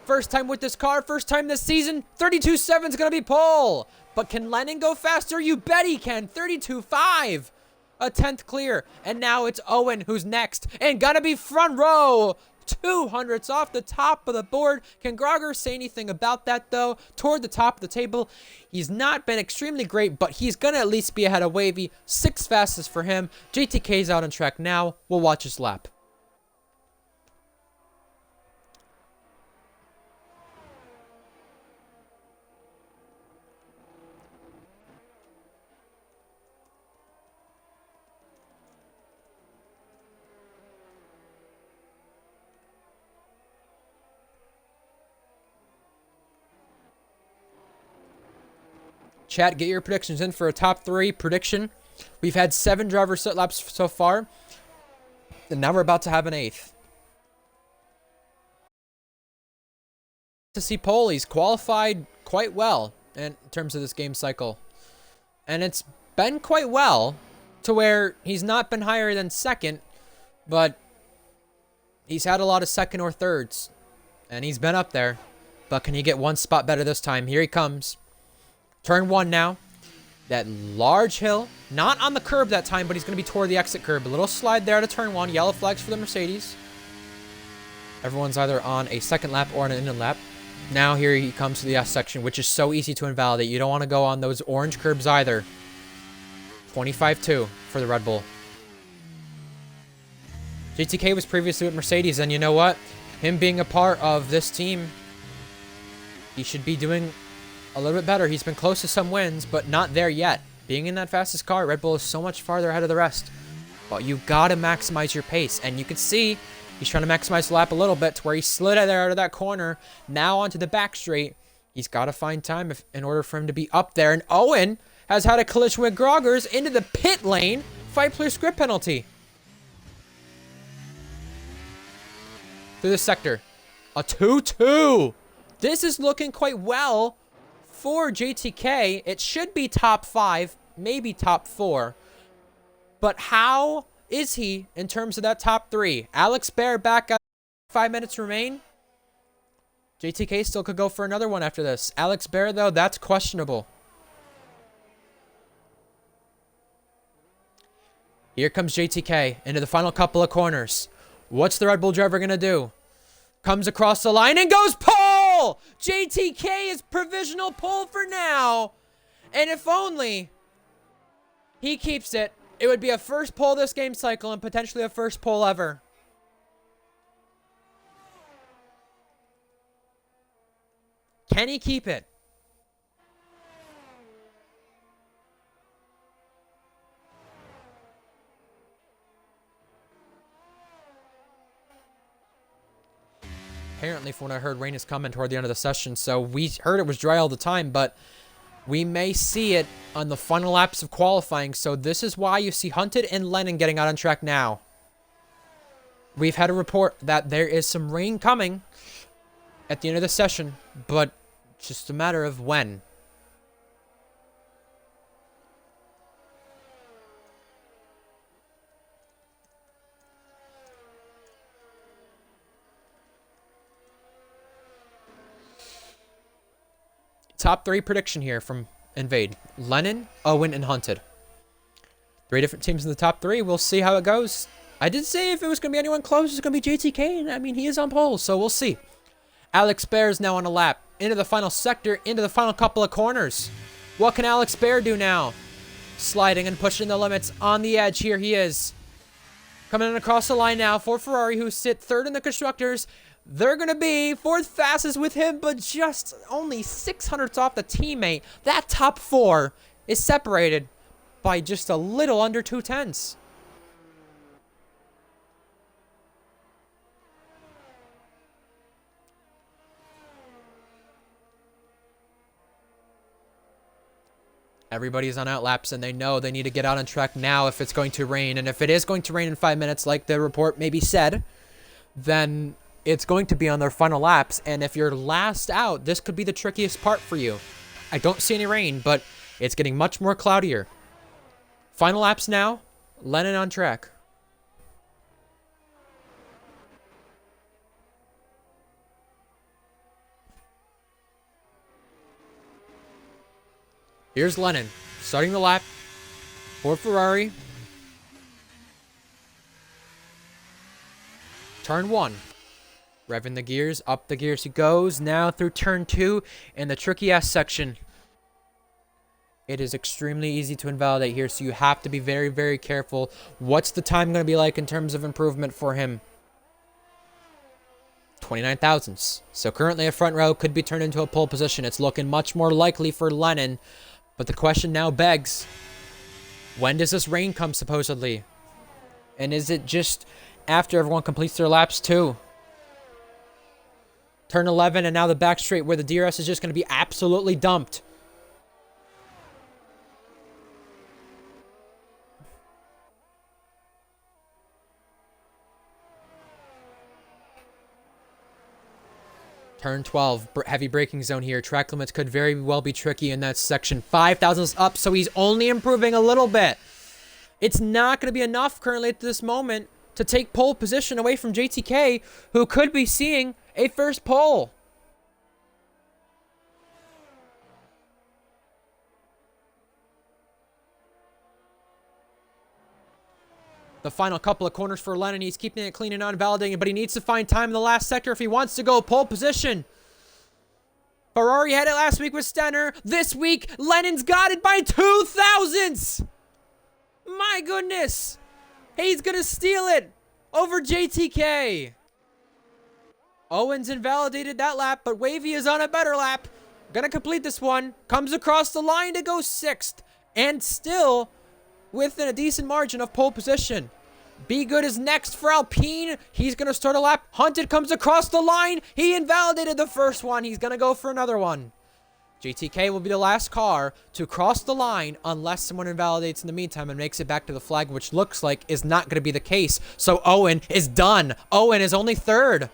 First time with this car, first time this season. 32.7 is going to be pole. But can Lennon go faster? You bet he can. 32.5. A 10th clear. And now it's Owen who's next. And gotta be front row. 200s off the top of the board. Can Grogger say anything about that, though? Toward the top of the table. He's not been extremely great, but he's going to at least be ahead of Wavy. 6th fastest for him. JTK's out on track now. We'll watch his lap. Chat, get your predictions in for a top 3 prediction. We've had 7 driver set laps so far. And now we're about to have an 8th. To see pole, he's qualified quite well in terms of this game cycle. And it's been quite well to where he's not been higher than 2nd. But he's had a lot of 2nd or 3rds. And he's been up there. But can he get one spot better this time? Here he comes. Turn 1 now. That large hill. Not on the curb that time, but he's going to be toward the exit curb. A little slide there to turn 1. Yellow flags for the Mercedes. Everyone's either on a 2nd lap or on an inland lap. Now here he comes to the S section, which is so easy to invalidate. You don't want to go on those orange curbs either. 25.2 for the Red Bull. JTK was previously with Mercedes, and you know what? Him being a part of this team, he should be doing a little bit better. He's been close to some wins, but not there yet. Being in that fastest car, Red Bull is so much farther ahead of the rest. But you gotta maximize your pace. And you can see he's trying to maximize the lap a little bit to where he slid out there out of that corner. Now onto the back straight. He's got to find time in order for him to be up there. And Owen has had a collision with Groggers into the pit lane. 5-player script penalty. Through the sector. A 2-2. This is looking quite well for JTK. It should be top 5, maybe top 4. But how is he in terms of that top 3? Alex Baer back at 5 minutes remain. JTK still could go for another one after this. Alex Baer, though, that's questionable. Here comes JTK into the final couple of corners. What's the Red Bull driver going to do? Comes across the line and goes pole! JTK is provisional pole for now. And if only he keeps it, it would be a first pole this game cycle and potentially a first pole ever. Can he keep it? Apparently, from what I heard, rain is coming toward the end of the session, so we heard it was dry all the time, but we may see it on the final laps of qualifying, so this is why you see Hunted and Lennon getting out on track now. We've had a report that there is some rain coming at the end of the session, but just a matter of when. Top 3 prediction here from Invade. Lennon, Owen, and Hunted. 3 different teams in the top 3. We'll see how it goes. I did say if it was going to be anyone close, it's going to be JTK. And I mean, he is on pole, so we'll see. Alex Bear's now on a lap. Into the final sector, into the final couple of corners. What can Alex Bear do now? Sliding and pushing the limits on the edge. Here he is. Coming in across the line now for Ferrari, who sit third in the Constructors. They're going to be fourth fastest with him, but just only 600ths off the teammate. That top four is separated by just a little under 2/10. Everybody's on outlaps, and they know they need to get out on track now if it's going to rain. And if it is going to rain in 5 minutes, like the report maybe said, then it's going to be on their final laps. And if you're last out, this could be the trickiest part for you. I don't see any rain, but it's getting much more cloudier. Final laps now. Lennon on track. Here's Lennon, starting the lap for Ferrari. Turn 1. Revving the gears, up the gears he goes. Now through turn 2 in the tricky-ass section. It is extremely easy to invalidate here, so you have to be very, very careful. What's the time going to be like in terms of improvement for him? 29 thousandths. So currently a front row could be turned into a pole position. It's looking much more likely for Lennon. But the question now begs, when does this rain come, supposedly? And is it just after everyone completes their laps, too? Turn 11, and now the back straight where the DRS is just going to be absolutely dumped. Turn 12, heavy braking zone here. Track limits could very well be tricky in that section. 5 thousandths up, so he's only improving a little bit. It's not going to be enough currently at this moment to take pole position away from JTK, who could be seeing a first pole. The final couple of corners for Lennon. He's keeping it clean and unvalidating, but he needs to find time in the last sector if he wants to go pole position. Ferrari had it last week with Stenner. This week, Lennon's got it by 2 thousandths. My goodness. He's going to steal it over JTK. Owens invalidated that lap, but Wavy is on a better lap. Going to complete this one. Comes across the line to go 6th. And still within a decent margin of pole position. Be Good is next for Alpine. He's going to start a lap. Hunted comes across the line. He invalidated the first one. He's going to go for another one. JTK will be the last car to cross the line unless someone invalidates in the meantime and makes it back to the flag, which looks like is not going to be the case. So Owen is done. Owen is only 3rd.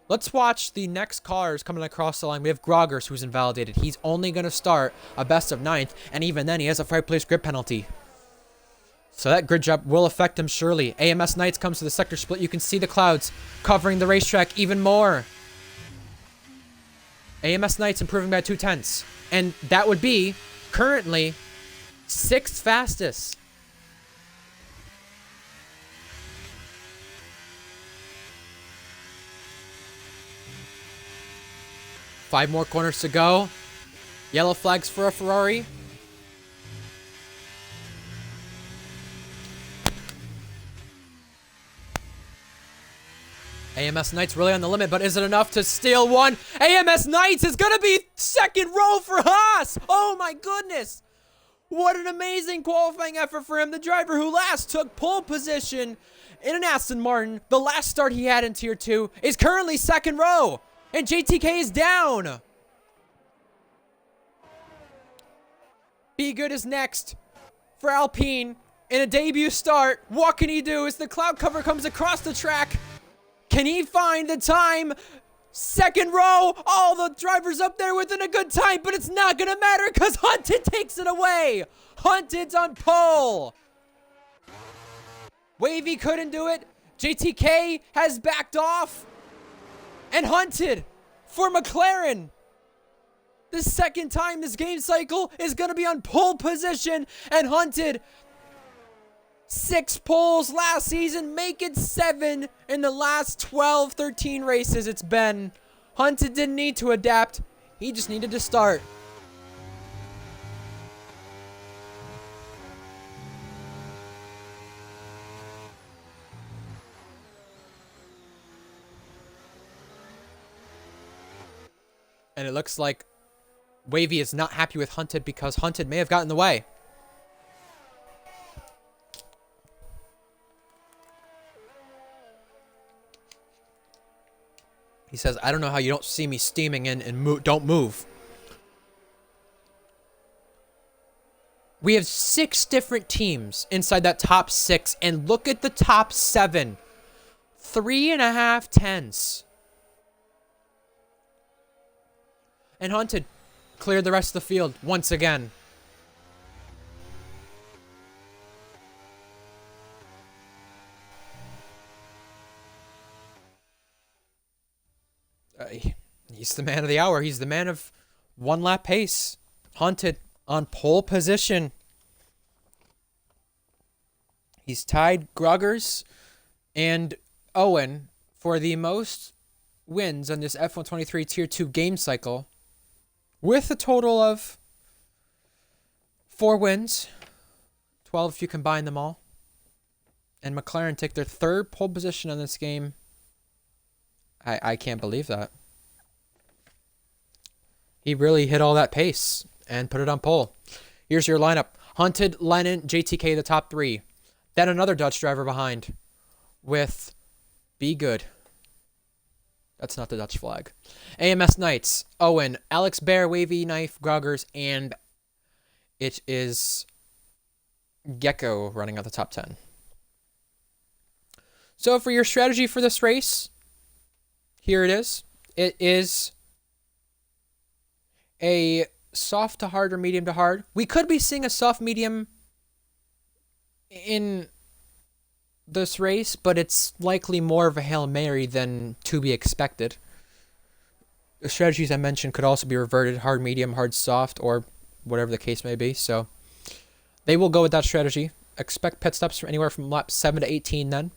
Let's watch the next cars coming across the line. We have Groggers, who's invalidated. He's only going to start a best of 9th, and even then he has a 5-place grid penalty. So that grid job will affect him surely. AMS Knights comes to the sector split. You can see the clouds covering the racetrack even more. AMS Knights improving by 2/10. And that would be currently 6th fastest. Five more corners to go. Yellow flags for a Ferrari. AMS Knights really on the limit, but is it enough to steal one? AMS Knights is going to be 2nd row for Haas. Oh my goodness. What an amazing qualifying effort for him. The driver who last took pole position in an Aston Martin, the last start he had in Tier 2, is currently 2nd row. And JTK is down. Be Good is next for Alpine in a debut start. What can he do as the cloud cover comes across the track? Can he find the time? 2nd row. All the drivers up there within a good time, but it's not going to matter because Hunted takes it away. Hunted's on pole. Wavy couldn't do it. JTK has backed off. And Hunted for McLaren. The 2nd time this game cycle is going to be on pole position. And Hunted 6 poles last season, make it 7 in the last 12, 13 races it's been. Hunted didn't need to adapt. He just needed to start. And it looks like Wavy is not happy with Hunted because Hunted may have gotten in the way. He says, I don't know how you don't see me steaming in and don't move. We have 6 different teams inside that top 6, and look at the top 7. 3.5 tenths. And Hunted cleared the rest of the field once again. He's the man of the hour. He's the man of one lap pace. Hunted on pole position. He's tied Gruggers and Owen for the most wins on this F123 Tier 2 game cycle, with a total of 4 wins, 12 if you combine them all. And McLaren take their 3rd pole position on this game. I can't believe that. He really hit all that pace and put it on pole. Here's your lineup. Hunted, Lennon, JTK, the top 3. Then another Dutch driver behind with Be Good. That's not the Dutch flag. AMS Knights, Owen, Alex Bear, Wavy, Knife, Groggers, and it is Gecko running out the top 10. So for your strategy for this race, here it is. It is a soft to hard or medium to hard. We could be seeing a soft medium in this race, but it's likely more of a Hail Mary than to be expected. The strategies I mentioned could also be reverted: hard medium, hard soft, or whatever the case may be. So they will go with that strategy. Expect pit stops from anywhere from lap 7 to 18 then.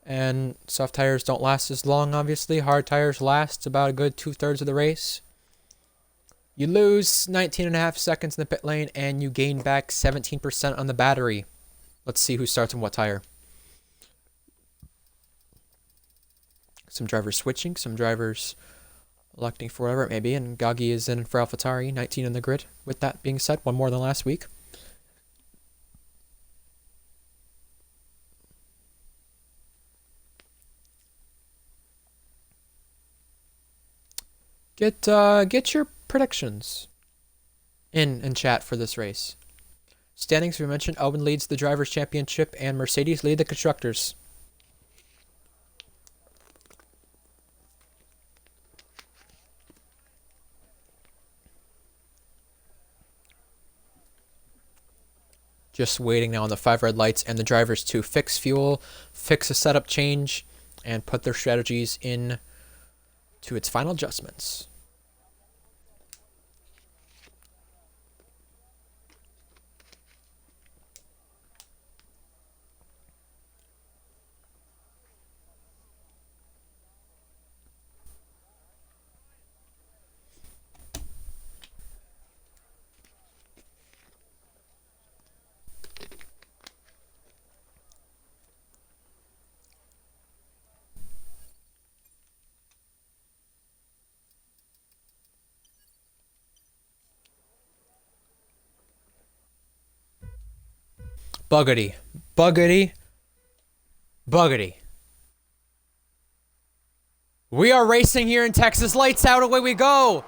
And soft tires don't last as long, obviously. Hard tires last about a good 2/3 of the race. You lose 19.5 seconds in the pit lane, and you gain back 17% on the battery. Let's see who starts on what tire. Some drivers switching, some drivers electing for whatever it may be, and Gagi is in for AlphaTauri, 19 in the grid. With that being said, one more than last week. Get your predictions in chat for this race. Standings, we mentioned, Owen leads the Drivers' Championship and Mercedes lead the Constructors. Just waiting now on the 5 red lights and the drivers to fix fuel, fix a setup change, and put their strategies in to its final adjustments. Buggity. Buggity. Buggity. We are racing here in Texas. Lights out, away we go.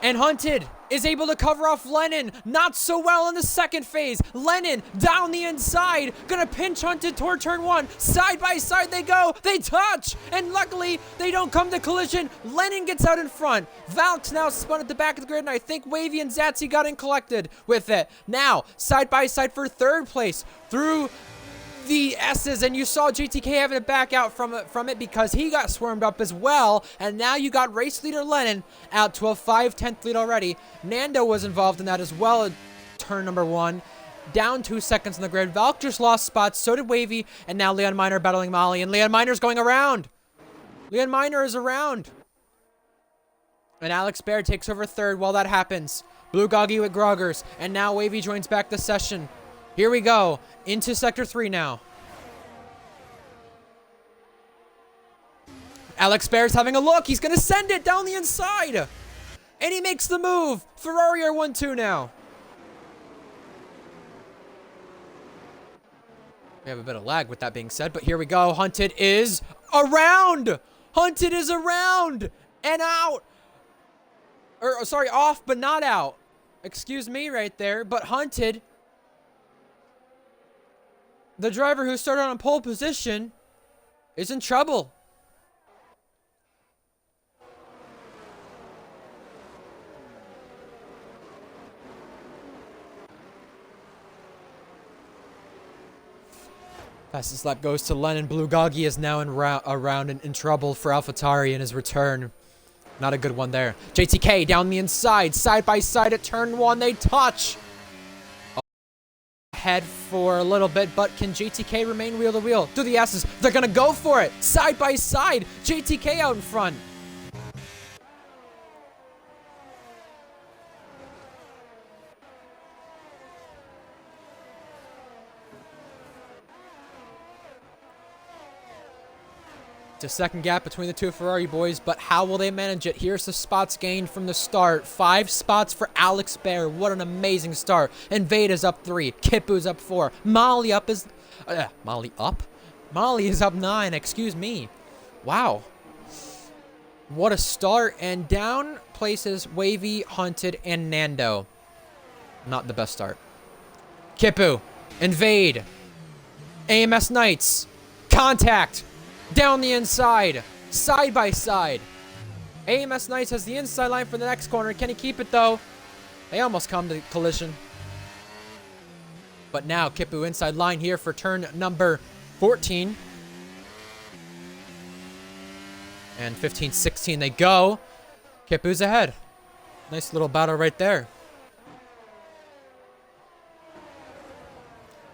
And Hunted is able to cover off Lennon. Not so well in the second phase. Lennon down the inside. Gonna pinch Hunted toward turn 1. Side by side they go. They touch. And luckily, they don't come to collision. Lennon gets out in front. Valk's now spun at the back of the grid. And I think Wavy and Zatsy got in collected with it. Now, side by side for 3rd place. Through the S's, and you saw GTK having to back out from it because he got swarmed up as well. And now you got race leader Lennon out to a 5/10 lead already. Nando was involved in that as well at turn number 1. down 2 seconds on the grid. Valk just lost spots. So did Wavy. And now Leon Minor battling Molly. And Leon Minor's going around. Leon Minor is around. And Alex Bear takes over third while that happens. Blue Goggy with Groggers. And now Wavy joins back the session. Here we go. Into Sector 3 now. Alex Bear's having a look. He's going to send it down the inside. And he makes the move. Ferrari are 1-2 now. We have a bit of lag with that being said, but here we go. Hunted is around. Hunted is around and out. Or, sorry, off, but not out. Excuse me right there, but Hunted, the driver who started on pole position, is in trouble. Fastest lap goes to Lennon. Blue Goggy is now around and in trouble for AlphaTauri in his return. Not a good one there. JTK down the inside. Side by side at turn 1. They touch. Ahead for a little bit, but can JTK remain wheel to wheel? Do the S's. They're going to go for it. Side by side. JTK out in front. A second gap between the two Ferrari boys, but how will they manage it? Here's the spots gained from the start. 5 spots for Alex Bear. What an amazing start. And Veda's up 3. Kipu's up 4. Molly up is... Molly up? Molly is up 9. Excuse me. Wow. What a start. And down places Wavy, Hunted, and Nando. Not the best start. Kipu. Invade. AMS Knights. Contact. Down the inside. Side by side. AMS Knights has the inside line for the next corner. Can he keep it, though? They almost come to collision. But now, Kipu inside line here for turn number 14. And 15, 16 they go. Kipu's ahead. Nice little battle right there.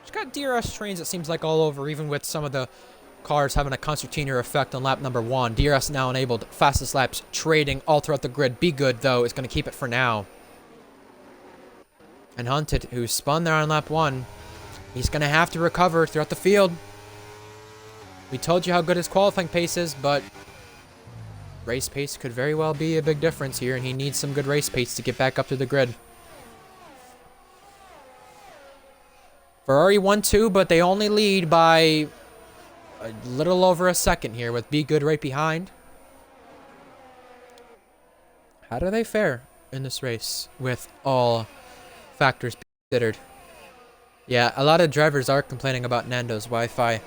Just got DRS trains, it seems like, all over, even with some of the cars having a concertina effect on lap number 1. DRS now enabled. Fastest laps trading all throughout the grid. Be Good, though, is going to keep it for now. And Hunted, who spun there on lap 1, he's going to have to recover throughout the field. We told you how good his qualifying pace is, but race pace could very well be a big difference here, and he needs some good race pace to get back up to the grid. Ferrari 1-2, but they only lead by a little over a second here with Be Good right behind. How do they fare in this race with all factors considered? Yeah, a lot of drivers are complaining about Nando's Wi-Fi.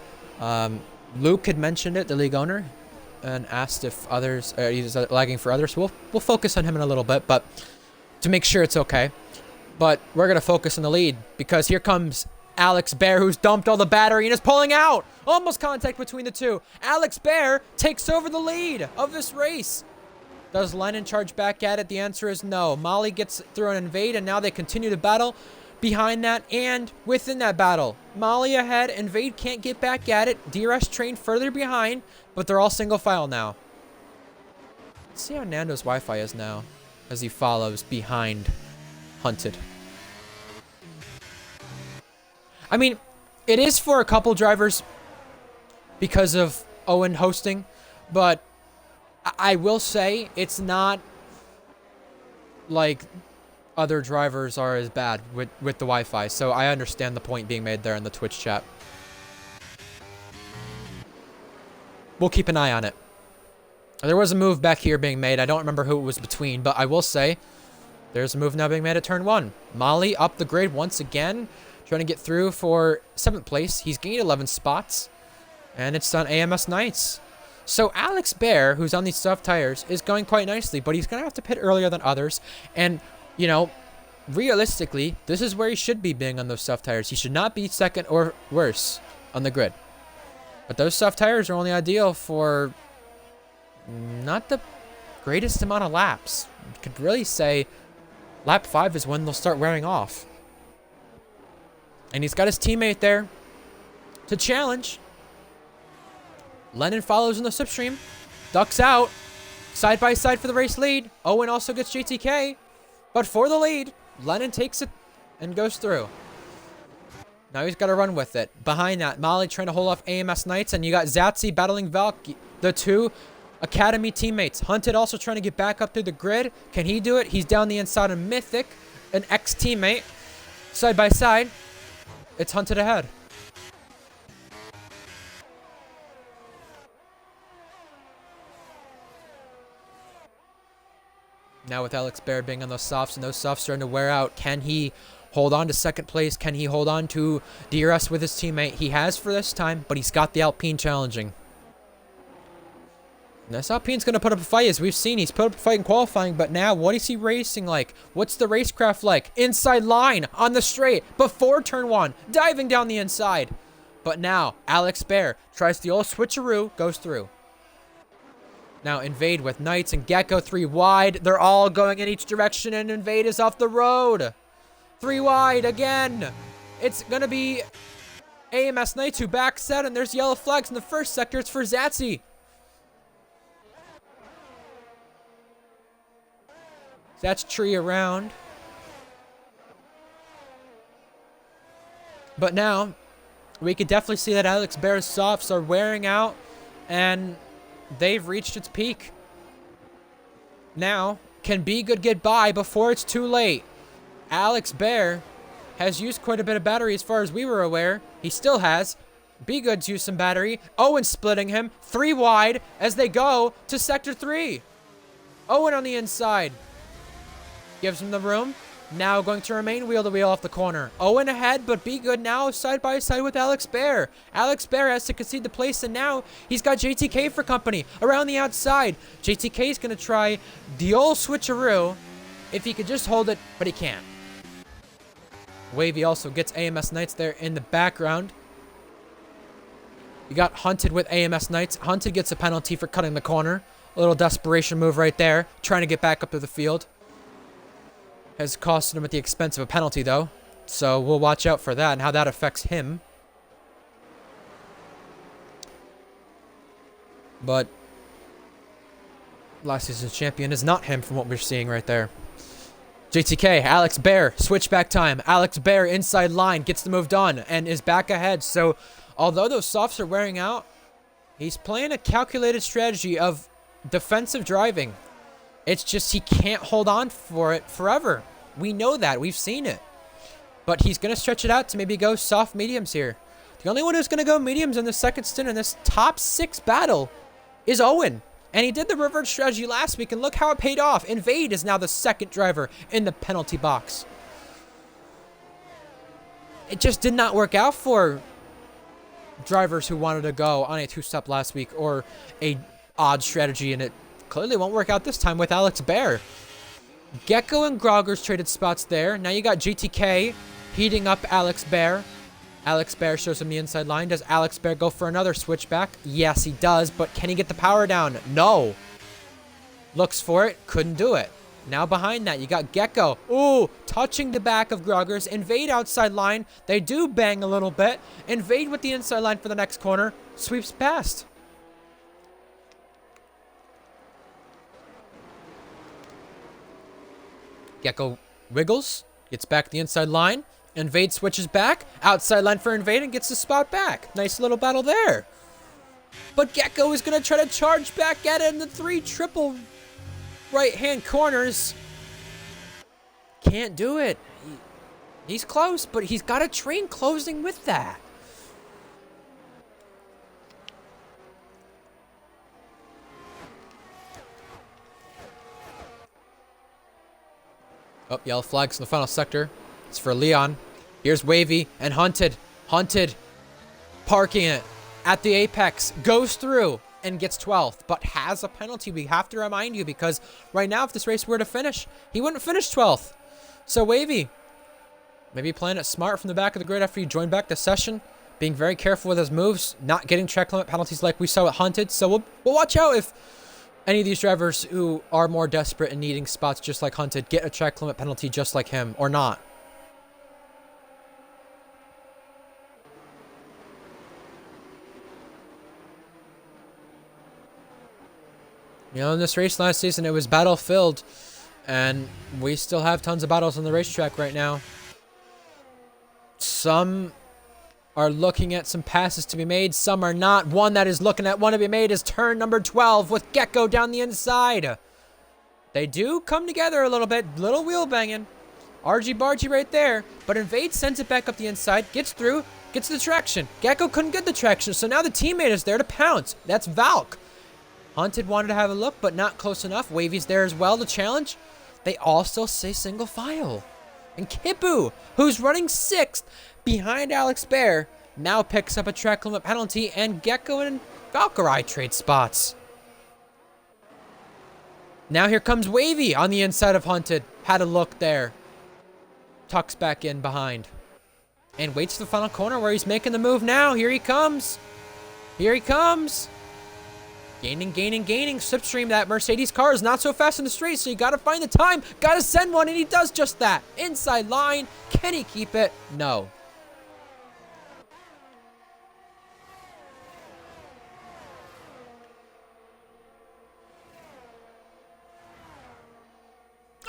Luke had mentioned it, the league owner, and asked if others he's lagging for others. We'll focus on him in a little bit, but to make sure it's okay. But we're going to focus on the lead because here comes Alex Bear, who's dumped all the battery and is pulling out. Almost contact between the two. Alex Bear takes over the lead of this race. Does Lennon charge back at it? The answer is no. Molly gets through an invade, and now they continue to battle behind that and within that battle. Molly ahead. Invade can't get back at it. DRS train further behind, but they're all single file now. Let's see how Nando's Wi-Fi is now as he follows behind Hunted. I mean, it is for a couple drivers because of Owen hosting, but I will say it's not like other drivers are as bad with the Wi-Fi, so I understand the point being made there in the Twitch chat. We'll keep an eye on it. There was a move back here being made. I don't remember who it was between, but I will say there's a move now being made at turn 1. Molly up the grid once again, trying to get through for 7th place. He's gained 11 spots, and it's on AMS Knights. So Alex Bear, who's on these soft tires, is going quite nicely, but he's going to have to pit earlier than others. And, you know, realistically, this is where he should be being on those soft tires. He should not be second or worse on the grid. But those soft tires are only ideal for not the greatest amount of laps. You could really say lap 5 is when they'll start wearing off. And he's got his teammate there to challenge. Lennon follows in the slipstream. Ducks out. Side by side for the race lead. Owen also gets JTK. But for the lead, Lennon takes it and goes through. Now he's got to run with it. Behind that, Molly trying to hold off AMS Knights. And you got Zatsy battling Valk, the two Academy teammates. Hunted also trying to get back up through the grid. Can he do it? He's down the inside of Mythic, an ex-teammate. Side by side, it's Hunted ahead. Now with Alex Baird being on those softs and those softs starting to wear out, can he hold on to second place? Can he hold on to DRS with his teammate? He has for this time, but he's got the Alpine challenging. And this Alpine's going to put up a fight, as we've seen. He's put up a fight in qualifying, but now what is he racing like? What's the racecraft like? Inside line on the straight before turn one, diving down the inside. But now Alex Baird tries the old switcheroo, goes through. Now Invade with Knights and Gecko 3 wide. They're all going in each direction, and Invade is off the road. 3 wide again. It's going to be AMS Knights who backset, and there's yellow flags in the first sector. It's for Zatsy. That's tree around. But now, we can definitely see that Alex Baird's softs are wearing out, and they've reached its peak. Now, can Be Good get by before it's too late? Alex Baird has used quite a bit of battery as far as we were aware. He still has. Be Good's used some battery. Owen splitting him. 3 wide as they go to Sector 3. Owen on the inside. Gives him the room. Now going to remain wheel to wheel off the corner. Owen ahead, but Be Good now side by side with Alex Baird. Alex Baird has to concede the place, and now he's got JTK for company around the outside. JTK is going to try the old switcheroo if he could just hold it, but he can't. Wavy also gets AMS Knights there in the background. You got Hunted with AMS Knights. Hunted gets a penalty for cutting the corner. A little desperation move right there, trying to get back up to the field. Has costed him at the expense of a penalty, though. So we'll watch out for that and how that affects him. But last season's champion is not him from what we're seeing right there. JTK, Alex Baird, switchback time. Alex Baird inside line, gets the move done, and is back ahead. So although those softs are wearing out, he's playing a calculated strategy of defensive driving. It's just he can't hold on for it forever. We know that. We've seen it. But he's going to stretch it out to maybe go soft mediums here. The only one who's going to go mediums in the second stint in this top 6 battle is Owen. And he did the reverse strategy last week, and look how it paid off. Invade is now the second driver in the penalty box. It just did not work out for drivers who wanted to go on a 2-stop last week or a odd strategy, and it clearly won't work out this time with Alex Baird. Gecko and Groggers traded spots there. Now you got GTK heating up Alex Baird. Alex Baird shows him the inside line. Does Alex Baird go for another switchback? Yes, he does, but can he get the power down? No. Looks for it. Couldn't do it. Now behind that, you got Gecko. Ooh, touching the back of Groggers. Invade outside line. They do bang a little bit. Invade with the inside line for the next corner. Sweeps past. Gecko wiggles, gets back the inside line. Invade switches back. Outside line for Invade and gets the spot back. Nice little battle there. But Gecko is going to try to charge back at it in the 3 triple right-hand corners. Can't do it. He's close, but he's got a train closing with that. Oh, yellow flags in the final sector. It's for Leon. Here's Wavy and Hunted. Hunted parking it at the apex. Goes through and gets 12th, but has a penalty. We have to remind you, because right now, if this race were to finish, he wouldn't finish 12th. So Wavy, maybe playing it smart from the back of the grid after you join back the session. Being very careful with his moves. Not getting track limit penalties like we saw at Hunted. So we'll watch out if any of these drivers who are more desperate and needing spots just like Hunted get a track limit penalty just like him or not. You know, in this race last season, it was battle-filled, and we still have tons of battles on the racetrack right now. Some are looking at some passes to be made. Some are not. One that is looking at one to be made is turn number 12 with Gecko down the inside. They do come together a little bit. Little wheel banging. Argy-bargy right there. But Invade sends it back up the inside. Gets through. Gets the traction. Gecko couldn't get the traction, so now the teammate is there to pounce. That's Valk. Hunted wanted to have a look, but not close enough. Wavy's there as well to challenge. They all still say single file. And Kipu, who's running 6th behind Alex Bear, now picks up a track limit penalty, and Gecko and Valkyrie trade spots. Now here comes Wavy on the inside of Hunted. Had a look there. Tucks back in behind. And waits for the final corner where he's making the move now. Here he comes. Here he comes. Gaining, gaining, gaining. Slipstream. That Mercedes car is not so fast in the straight, so you got to find the time. Got to send one, and he does just that. Inside line. Can he keep it? No.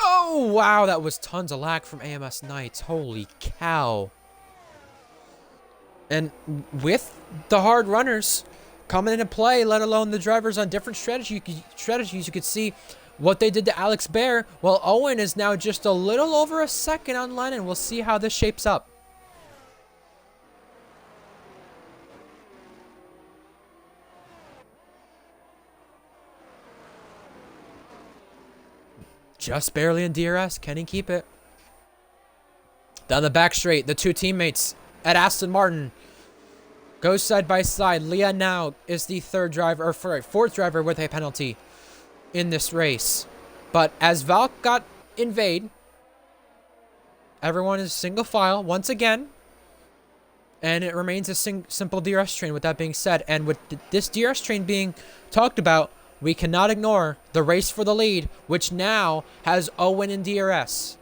Oh, wow. That was tons of lag from AMS Knights. Holy cow. And with the hard runners coming into play, let alone the drivers on different strategies, you could see what they did to Alex Bear. Well, Owen is now just a little over a second on Lennon. We'll see how this shapes up. Just barely in DRS. Can he keep it? Down the back straight, the two teammates at Aston Martin goes side by side. Leah now is the fourth driver with a penalty in this race. But as Valk got Invade, everyone is single file once again. And it remains a simple DRS train with that being said. And with this DRS train being talked about, we cannot ignore the race for the lead, which now has Owen in DRS.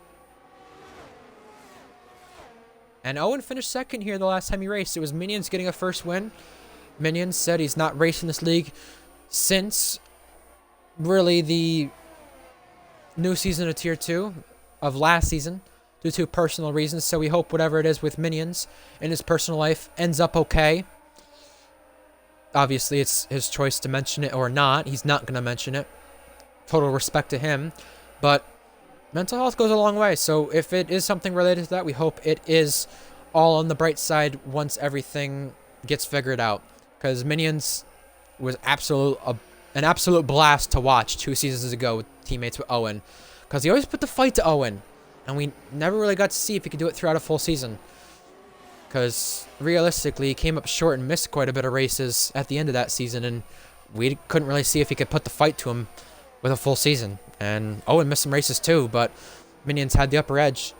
And Owen finished second here the last time he raced. It was Minions getting a first win. Minions said he's not racing this league since really the new season of Tier 2 of last season due to personal reasons. So we hope whatever it is with Minions in his personal life ends up okay. Obviously, it's his choice to mention it or not. He's not going to mention it. Total respect to him. But mental health goes a long way. So if it is something related to that, we hope it is all on the bright side once everything gets figured out. Because Minions was an absolute blast to watch 2 seasons ago with teammates with Owen. Because he always put the fight to Owen. And we never really got to see if he could do it throughout a full season. Because realistically, he came up short and missed quite a bit of races at the end of that season. And we couldn't really see if he could put the fight to him with a full season. And Owen missed some races too, but Minions had the upper edge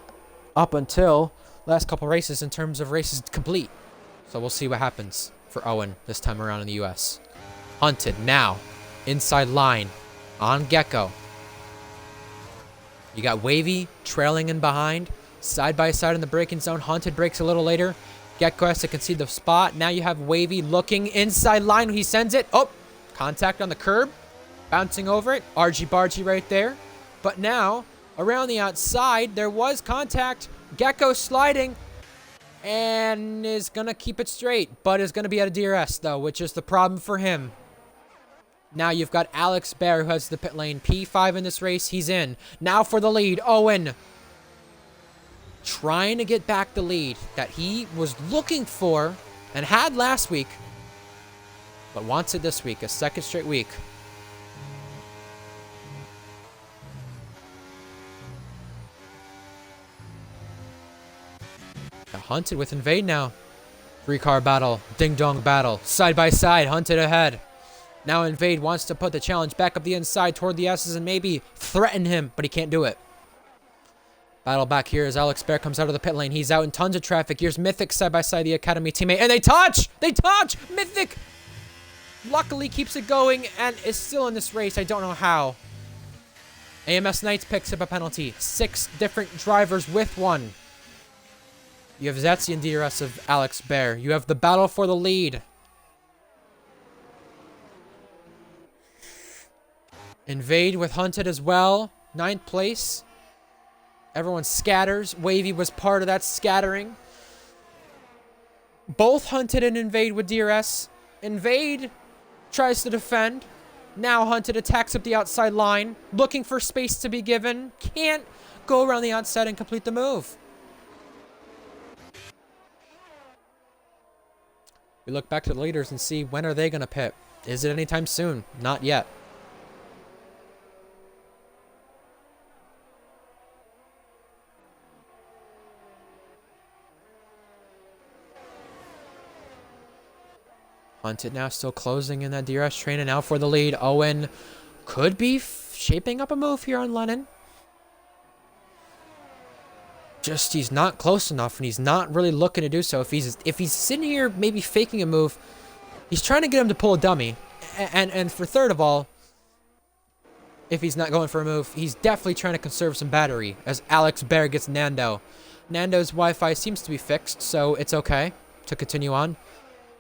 up until last couple races in terms of races complete. So we'll see what happens for Owen this time around in the US. Hunted now, inside line on Gecko. You got Wavy trailing in behind, side by side in the braking zone. Hunted breaks a little later. Gecko has to concede the spot. Now you have Wavy looking inside line when he sends it. Oh, contact on the curb. Bouncing over it. Argy-bargy right there. But now, around the outside, there was contact. Gecko sliding. And is going to keep it straight. But is going to be at a DRS, though, which is the problem for him. Now you've got Alex Bear, who has the pit lane. P5 in this race. He's in. Now for the lead. Owen. Trying to get back the lead that he was looking for and had last week. But wants it this week. A second straight week. Hunted with Invade now. 3-car battle. Ding-dong battle. Side by side. Hunted ahead. Now Invade wants to put the challenge back up the inside toward the S's and maybe threaten him, but he can't do it. Battle back here as Alex Bear comes out of the pit lane. He's out in tons of traffic. Here's Mythic side by side, the Academy teammate. And they touch! They touch! Mythic luckily keeps it going and is still in this race. I don't know how. AMS Knights picks up a penalty. 6 different drivers with one. You have Zetzi and DRS of Alex Bear. You have the battle for the lead. Invade with Hunted as well. 9th place. Everyone scatters. Wavy was part of that scattering. Both Hunted and Invade with DRS. Invade tries to defend. Now Hunted attacks up the outside line, looking for space to be given. Can't go around the outside and complete the move. We look back to the leaders and see when are they going to pit. Is it anytime soon? Not yet. Hunted now still closing in that DRS train, and now for the lead. Owen could be shaping up a move here on Lennon. Just he's not close enough, and he's not really looking to do so. If he's sitting here maybe faking a move, he's trying to get him to pull a dummy. And for third of all, if he's not going for a move, he's definitely trying to conserve some battery as Alex Bear gets Nando. Nando's Wi-Fi seems to be fixed, so it's okay to continue on.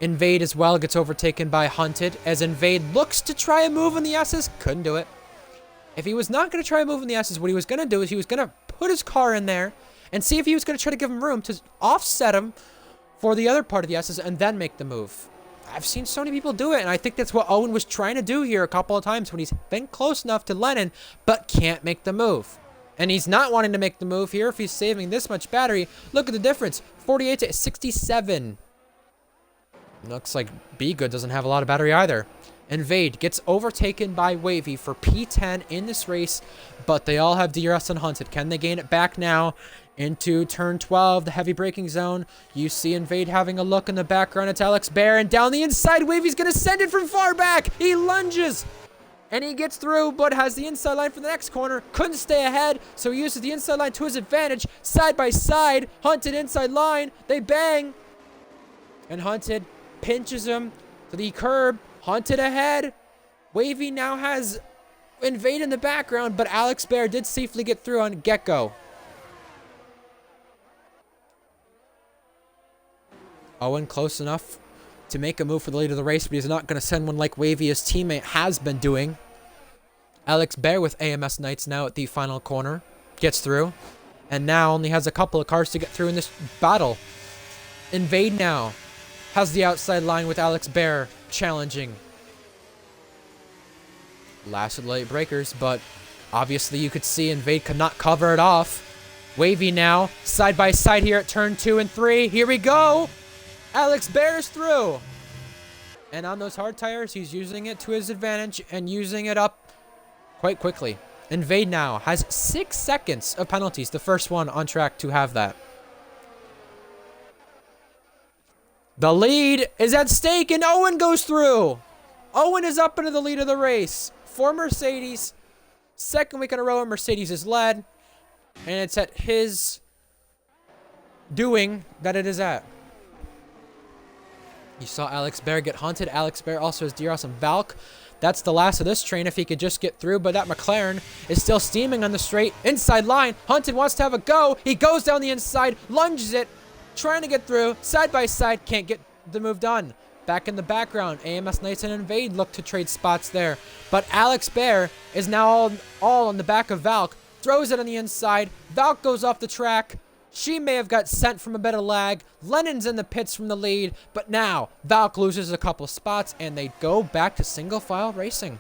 Invade as well gets overtaken by Hunted as Invade looks to try a move in the S's. Couldn't do it. If he was not going to try a move in the S's, what he was going to do is he was going to put his car in there and see if he was going to try to give him room to offset him for the other part of the S's and then make the move. I've seen so many people do it, and I think that's what Owen was trying to do here a couple of times when he's been close enough to Lennon but can't make the move. And he's not wanting to make the move here if he's saving this much battery. Look at the difference. 48 to 67. Looks like Be Good doesn't have a lot of battery either. Invade gets overtaken by Wavy for P10 in this race, but they all have DRS and Hunted. Can they gain it back now into turn 12, the heavy braking zone? You see Invade having a look in the background. It's Alex Bear, and down the inside, Wavy's going to send it from far back. He lunges, and he gets through, but has the inside line for the next corner. Couldn't stay ahead, so he uses the inside line to his advantage. Side by side, Hunted inside line. They bang, and Hunted pinches him to the curb. Hunted ahead. Wavy now has Invade in the background, but Alex Bear did safely get through on get-go. Owen close enough to make a move for the lead of the race, but he's not going to send one like Wavy, his teammate has been doing. Alex Bear with AMS Knights now at the final corner. Gets through. And now only has a couple of cars to get through in this battle. Invade now has the outside line with Alex Bear challenging. Last of the late breakers, but obviously you could see Invade could not cover it off. Wavy now, side by side here at turn 2 and 3. Here we go. Alex Bear is through. And on those hard tires, he's using it to his advantage and using it up quite quickly. Invade now has 6 seconds of penalties, the first one on track to have that. The lead is at stake, and Owen goes through. Owen is up into the lead of the race for Mercedes. Second week in a row, Mercedes has led, and it's at his doing that it is at. You saw Alex Bear get Hunted. Alex Bear also has DRS on Valk. That's the last of this train if he could just get through, but that McLaren is still steaming on the straight. Inside line, Hunted wants to have a go. He goes down the inside, lunges it, trying to get through. Side by side, can't get the move done. Back in the background, AMS Knights and Invade look to trade spots there. But Alex Bear is now all on the back of Valk. Throws it on the inside. Valk goes off the track. She may have got sent from a bit of lag. Lennon's in the pits from the lead. But now, Valk loses a couple spots, and they go back to single file racing.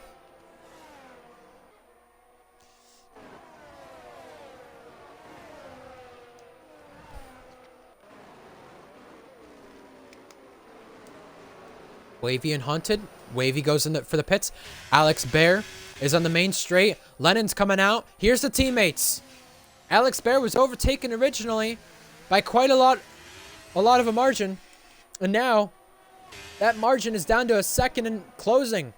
Wavy and Hunted. Wavy goes in for the pits. Alex Bear is on the main straight. Lennon's coming out. Here's the teammates. Alex Bear was overtaken originally by quite a lot of a margin. And now that margin is down to a second and closing.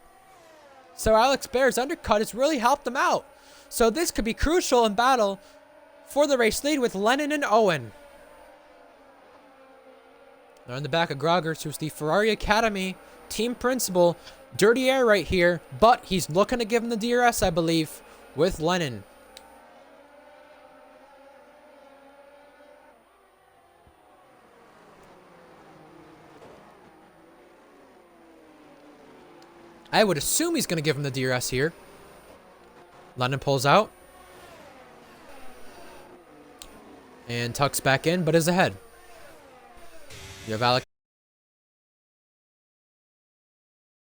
So Alex Bear's undercut has really helped him out. So this could be crucial in battle for the race lead with Lennon and Owen. They're on the back of Groggers, who's the Ferrari Academy team principal. Dirty air right here, but he's looking to give him the DRS, I believe, with Lennon. I would assume he's going to give him the DRS here. Lennon pulls out. And tucks back in, but is ahead. You have Alex,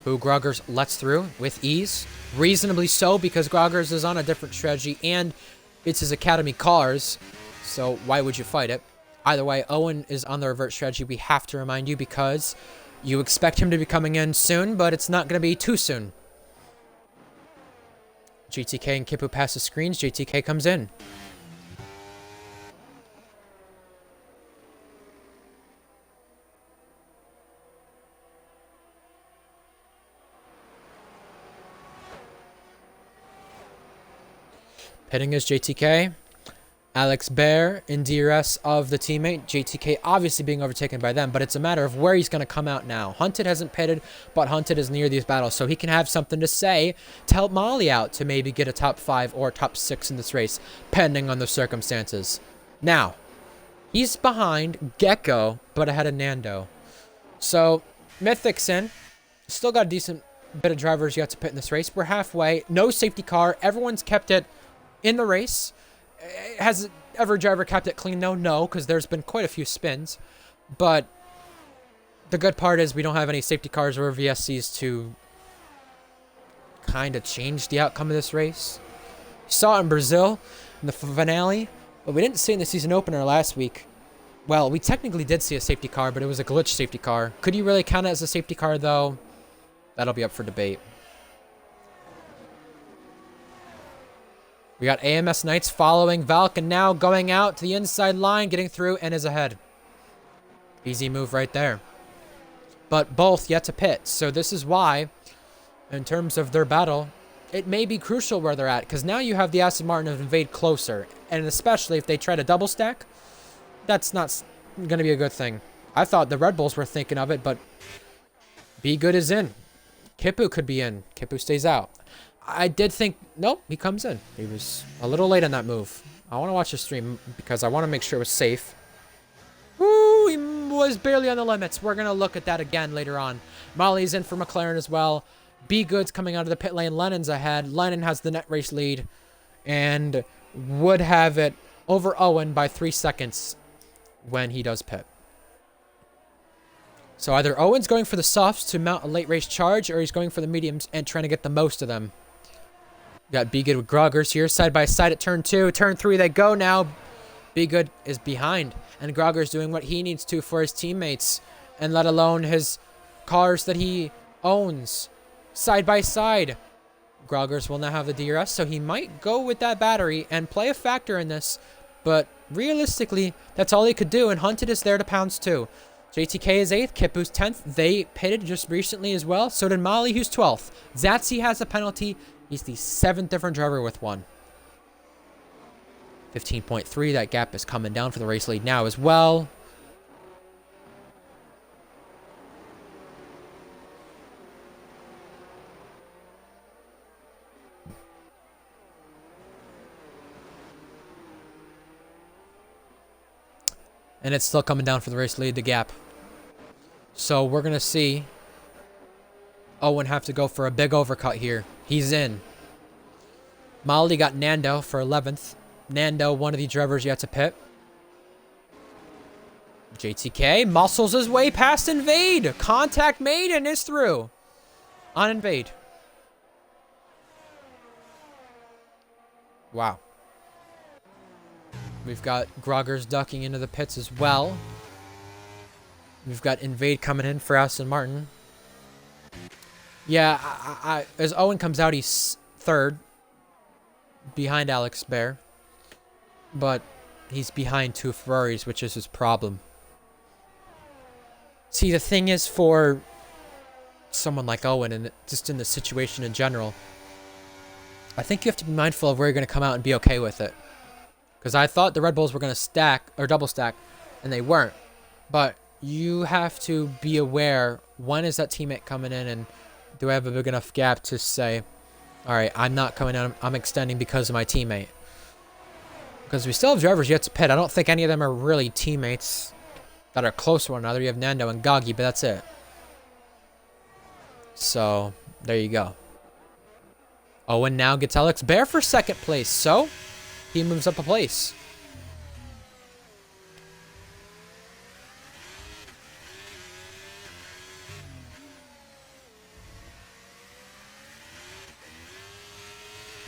who Groggers lets through with ease. Reasonably so, because Groggers is on a different strategy, and it's his Academy cars, so why would you fight it? Either way, Owen is on the revert strategy, we have to remind you, because you expect him to be coming in soon, but it's not going to be too soon. GTK and Kippu pass the screens. GTK comes in. Pitting is JTK, Alex Bear in DRS of the teammate. JTK obviously being overtaken by them, but it's a matter of where he's going to come out now. Hunted hasn't pitted, but Hunted is near these battles, so he can have something to say to help Molly out to maybe get a top 5 or top 6 in this race, pending on the circumstances. Now, he's behind Gecko, but ahead of Nando. So, Mythic's in. Still got a decent bit of drivers yet to pit in this race. We're halfway. No safety car. Everyone's kept it in the race. Has every driver kept it clean? No, because there's been quite a few spins. But the good part is we don't have any safety cars or VSCs to kind of change the outcome of this race. You saw it in Brazil in the finale, but we didn't see it in the season opener last week. Well, we technically did see a safety car, but it was a glitch safety car. Could you really count it as a safety car, though? That'll be up for debate. We got AMS Knights following Valken now, going out to the inside line, getting through, and is ahead. Easy move right there. But both yet to pit, so this is why, in terms of their battle, it may be crucial where they're at, because now you have the Aston Martin of Invade closer, and especially if they try to double stack, that's not going to be a good thing. I thought the Red Bulls were thinking of it, but Be Good is in. Kippu could be in. Kippu stays out. I did think, nope, he comes in. He was a little late on that move. I want to watch the stream because I want to make sure it was safe. Ooh, he was barely on the limits. We're going to look at that again later on. Molly's in for McLaren as well. Be Good's coming out of the pit lane. Lennon's ahead. Lennon has the net race lead and would have it over Owen by 3 seconds when he does pit. So either Owen's going for the softs to mount a late race charge, or he's going for the mediums and trying to get the most of them. Got Be Good with Groggers here, side by side at turn 2. Turn 3 they go now. Be Good is behind, and Groggers doing what he needs to for his teammates, and let alone his cars that he owns. Side by side. Groggers will now have the DRS, so he might go with that battery and play a factor in this, but realistically, that's all he could do, and Hunted is there to pounce too. JTK is 8th, Kippu's 10th. They pitted just recently as well. So did Molly, who's 12th. Zatsy has a penalty. He's the 7th different driver with one. 15.3. That gap is coming down for the race lead now as well. And it's still coming down for the race lead, the gap. So we're going to see Owen have to go for a big overcut here. He's in. Molly got Nando for 11th. Nando, one of the drivers yet to pit. JTK muscles his way past Invade. Contact made and is through on Invade. Wow. We've got Groggers ducking into the pits as well. We've got Invade coming in for Aston Martin. Yeah, as Owen comes out, he's 3rd. Behind Alex Bear. But he's behind 2 Ferraris, which is his problem. See, the thing is for someone like Owen, and just in the situation in general, I think you have to be mindful of where you're going to come out and be okay with it. Because I thought the Red Bulls were going to stack, or double stack, and they weren't. But you have to be aware, when is that teammate coming in, and do I have a big enough gap to say, alright, I'm not coming out, I'm extending because of my teammate. Because we still have drivers yet to pit. I don't think any of them are really teammates that are close to one another. You have Nando and Goggy, but that's it. So, there you go. Owen now gets Alex Bear for second place, so he moves up a place.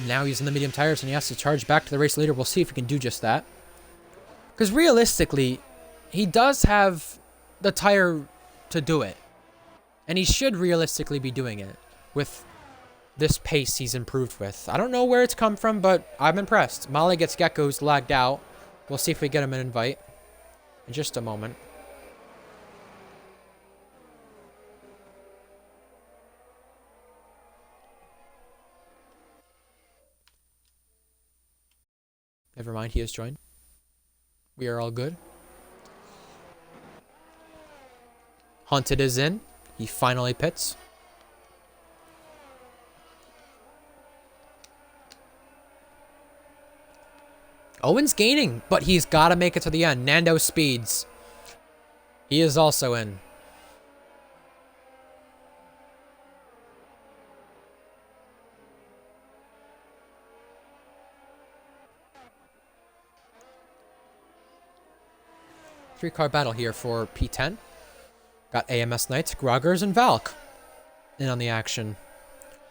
Now he's in the medium tires and he has to charge back to the race leader. We'll see if he can do just that. Because realistically, he does have the tire to do it. And he should realistically be doing it with this pace he's improved with. I don't know where it's come from, but I'm impressed. Molly gets Gecko's lagged out. We'll see if we get him an invite in just a moment. Never mind, he has joined. We are all good. Hunted is in. He finally pits. Owen's gaining, but he's got to make it to the end. Nando speeds. He is also in. Three-car battle here for P10. Got AMS Knights, Groggers, and Valk in on the action.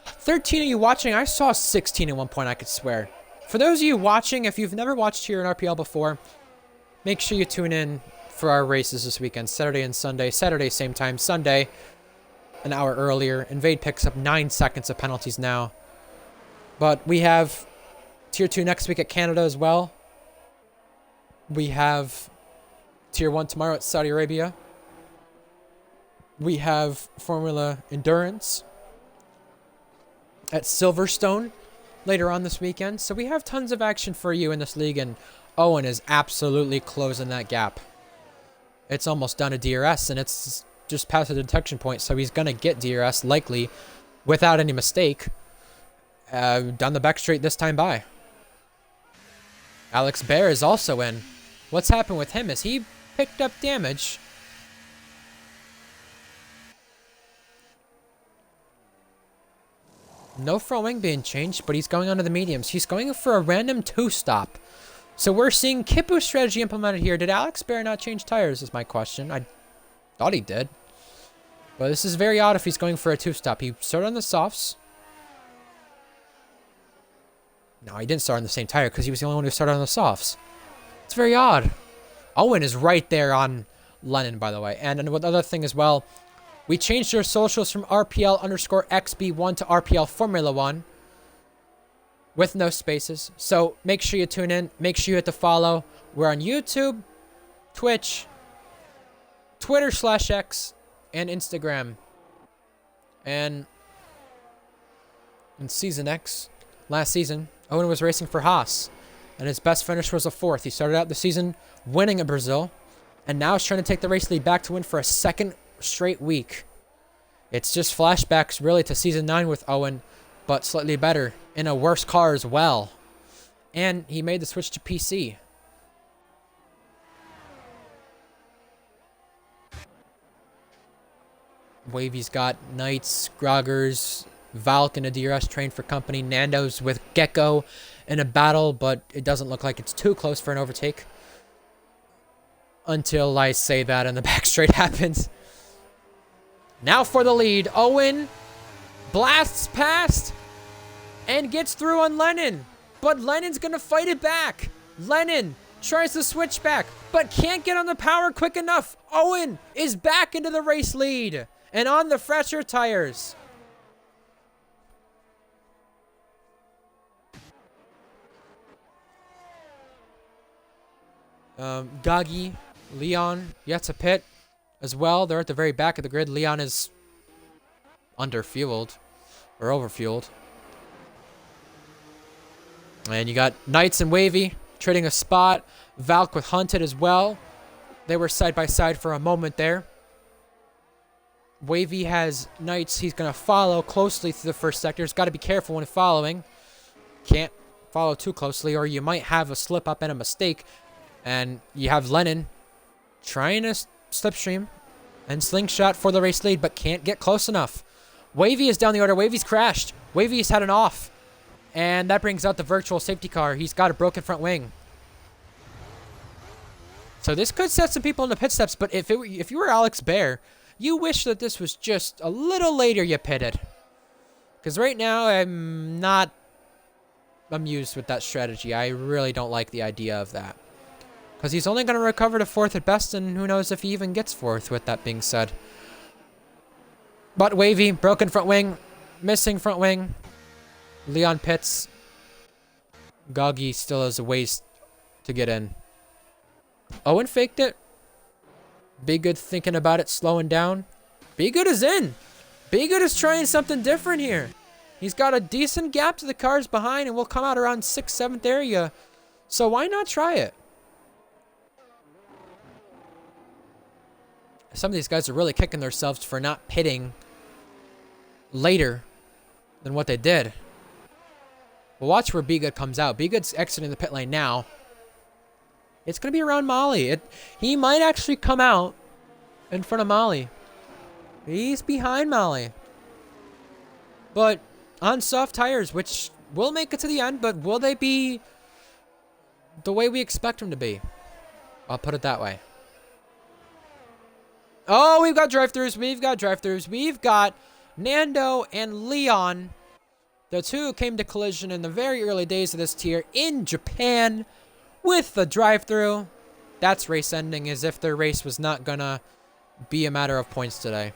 13 of you watching. I saw 16 at one point, I could swear. For those of you watching, if you've never watched here in RPL before, make sure you tune in for our races this weekend. Saturday and Sunday. Saturday, same time. Sunday, an hour earlier. Invade picks up 9 seconds of penalties now. But we have Tier 2 next week at Canada as well. We have Tier 1 tomorrow at Saudi Arabia. We have Formula Endurance at Silverstone later on this weekend. So we have tons of action for you in this league, and Owen is absolutely closing that gap. It's almost done to DRS, and it's just past the detection point, so he's going to get DRS likely without any mistake. Down the back straight this time by. Alex Bear is also in. What's happened with him is he picked up damage. No throwing being changed, but he's going onto the mediums. He's going for a random 2-stop. So we're seeing Kipu's strategy implemented here. Did Alex Bear not change tires is my question. I thought he did. But this is very odd if he's going for a 2-stop. He started on the softs. No, he didn't start on the same tire because he was the only one who started on the softs. It's very odd. Owen is right there on Lennon, by the way. And another thing as well, we changed our socials from RPL_XB1 to RPL Formula 1 with no spaces. So make sure you tune in. Make sure you hit the follow. We're on YouTube, Twitch, Twitter/X, and Instagram. And in Season X, last season, Owen was racing for Haas. And his best finish was a 4th. He started out the season winning in Brazil. And now he's trying to take the race lead back to win for a second straight week. It's just flashbacks really to Season 9 with Owen, but slightly better in a worse car as well. And he made the switch to PC. Wavy's got Knights, Groggers, Valk in a DRS train for company. Nando's with Gecko in a battle, but it doesn't look like it's too close for an overtake. Until I say that and the back straight happens. Now for the lead. Owen blasts past and gets through on Lennon. But Lennon's going to fight it back. Lennon tries to switch back, but can't get on the power quick enough. Owen is back into the race lead and on the fresher tires. Gagi, Leon, yet to pit as well. They're at the very back of the grid. Leon is underfueled or overfueled. And you got Knights and Wavy trading a spot. Valk with Hunted as well. They were side by side for a moment there. Wavy has Knights. He's going to follow closely through the first sector. He's got to be careful when following. Can't follow too closely or you might have a slip up and a mistake. And you have Lennon trying to slipstream and slingshot for the race lead, but can't get close enough. Wavy is down the order. Wavy's crashed. Wavy's had an off. And that brings out the virtual safety car. He's got a broken front wing. So this could set some people in the pit stops, but if you were Alex Bear, you wish that this was just a little later you pitted. Because right now, I'm not amused with that strategy. I really don't like the idea of that. Because he's only going to recover to 4th at best, and who knows if he even gets 4th with that being said. But wavy, broken front wing, missing front wing. Leon pits. Goggy still has a ways to get in. Owen faked it. Be Good thinking about it, slowing down. Be Good is in. Be Good is trying something different here. He's got a decent gap to the cars behind and will come out around 6th, 7th area. So why not try it? Some of these guys are really kicking themselves for not pitting later than what they did. Well, watch where Be Good comes out. Be Good's exiting the pit lane now. It's going to be around Molly. He might actually come out in front of Molly. He's behind Molly. But on soft tires, which will make it to the end, but will they be the way we expect them to be? I'll put it that way. Oh, we've got drive-thrus. We've got drive-thrus. We've got Nando and Leon. The two came to collision in the very early days of this tier in Japan with the drive-thru. That's race ending, as if their race was not gonna be a matter of points today.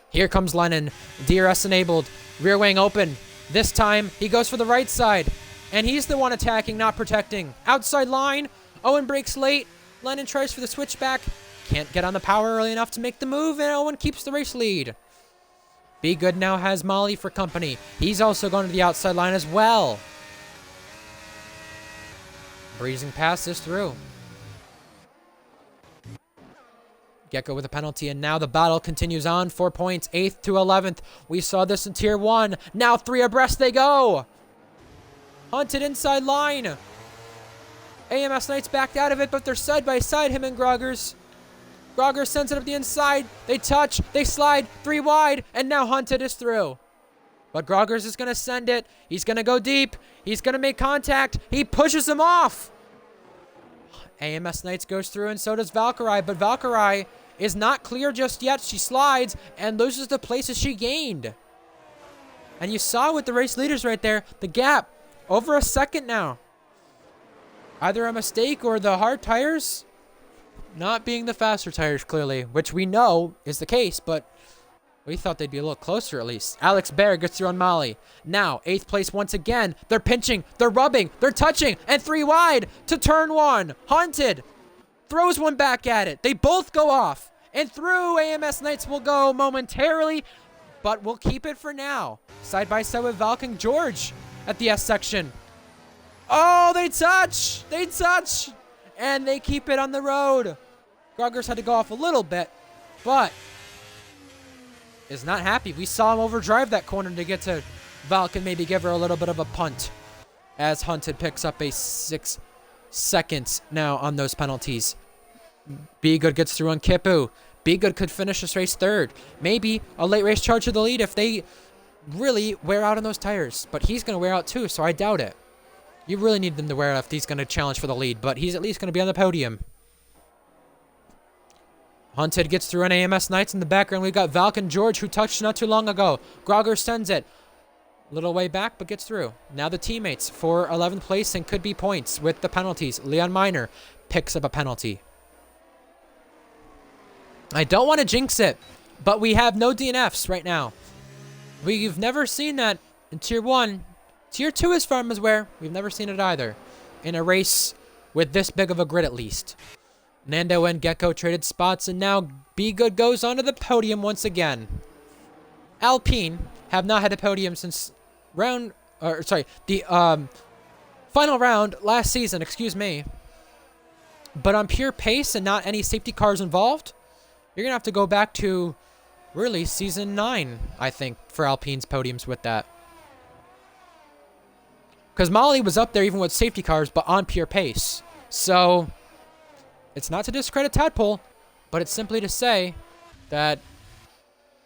Here comes Lennon. DRS enabled. Rear wing open. This time, he goes for the right side. And he's the one attacking, not protecting. Outside line. Owen brakes late. Lennon tries for the switchback. Can't get on the power early enough to make the move, and Owen keeps the race lead. Be Good now has Molly for company. He's also going to the outside line as well. Breezing past this through. Gecko with a penalty, and now the battle continues on. 4 points, 8th to 11th. We saw this in Tier 1. Now 3 abreast they go. Hunted inside line. AMS Knights backed out of it, but they're side by side, him and Groggers. Groggers sends it up the inside. They touch, they slide, 3 wide, and now Hunted is through. But Groggers is going to send it. He's going to go deep. He's going to make contact. He pushes him off. AMS Knights goes through, and so does Valkyrie, but Valkyrie is not clear just yet. She slides and loses the places she gained. And you saw with the race leaders right there, the gap, over a second now. Either a mistake or the hard tires not being the faster tires, clearly, which we know is the case, but we thought they'd be a little closer at least. Alex Bear gets through on Molly. Now, 8th place once again. They're pinching, they're rubbing, they're touching, and 3 wide to turn 1. Hunted throws one back at it. They both go off, and through AMS Knights will go momentarily, but we'll keep it for now. Side by side with Valk and George at the S section. Oh, they touch! They touch! And they keep it on the road. Groggers had to go off a little bit, but is not happy. We saw him overdrive that corner to get to Valk and maybe give her a little bit of a punt, as Hunted picks up a 6 seconds now on those penalties. Be Good gets through on Kipu. Be Good could finish this race 3rd. Maybe a late race charge to the lead if they really wear out on those tires. But he's going to wear out too, so I doubt it. You really need them to wear out if he's going to challenge for the lead, but he's at least going to be on the podium. Hunted gets through on AMS Knights in the background. We've got Valk and George, who touched not too long ago. Grogger sends it. Little way back, but gets through. Now the teammates for 11th place and could be points with the penalties. Leon Miner picks up a penalty. I don't want to jinx it, but we have no DNFs right now. We've never seen that in Tier 1. Tier 2 is Farmers Wear. We've never seen it either in a race with this big of a grid at least. Nando and Gecko traded spots, and now Be Good goes onto the podium once again. Alpine have not had a podium since the final round last season, excuse me. But on pure pace and not any safety cars involved, you're going to have to go back to really season 9, I think, for Alpine's podiums with that. Because Molly was up there even with safety cars, but on pure pace. So it's not to discredit Tadpole, but it's simply to say that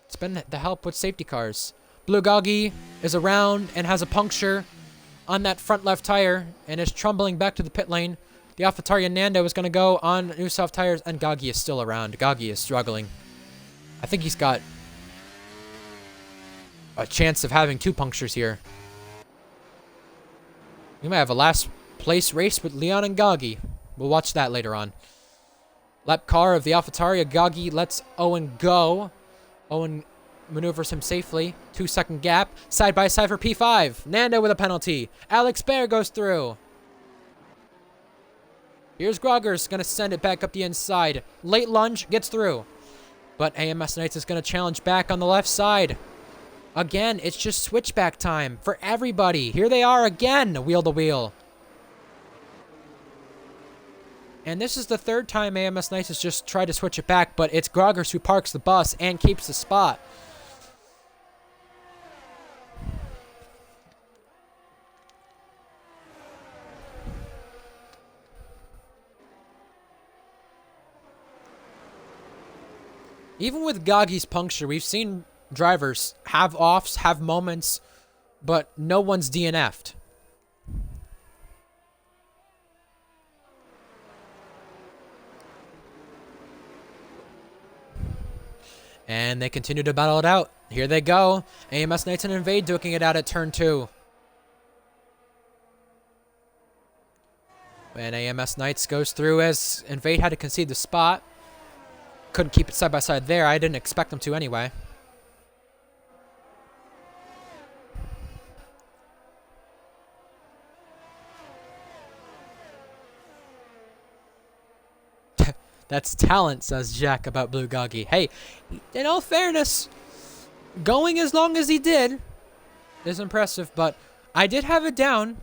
it's been the help with safety cars. Blue Goggy is around and has a puncture. on that front left tire and is trundling back to the pit lane. The AlphaTauri Nando is going to go on new soft tires, and Gagi is still around. Gagi is struggling. I think he's got a chance of having 2 punctures here. We might have a last place race with Leon and Gagi. We'll watch that later on. Lap car of the AlphaTauri. Gagi lets Owen go. Owen maneuvers him safely. 2-second gap. Side by side for P5. Nando with a penalty. Alex Baer goes through. Here's Grogers. Going to send it back up the inside. Late lunge. Gets through. But AMS Knights is going to challenge back on the left side. Again, it's just switchback time for everybody. Here they are again, wheel to wheel. And this is the 3rd time AMS Knights has just tried to switch it back, but it's Grogers who parks the bus and keeps the spot. Even with Gagi's puncture, we've seen drivers have offs, have moments, but no one's DNF'd. And they continue to battle it out. Here they go. AMS Knights and Invade duking it out at turn 2. And AMS Knights goes through as Invade had to concede the spot. Couldn't keep it side by side there. I didn't expect them to anyway. That's talent, says Jack about Blue Gagi. Hey, in all fairness, going as long as he did is impressive, but I did have it down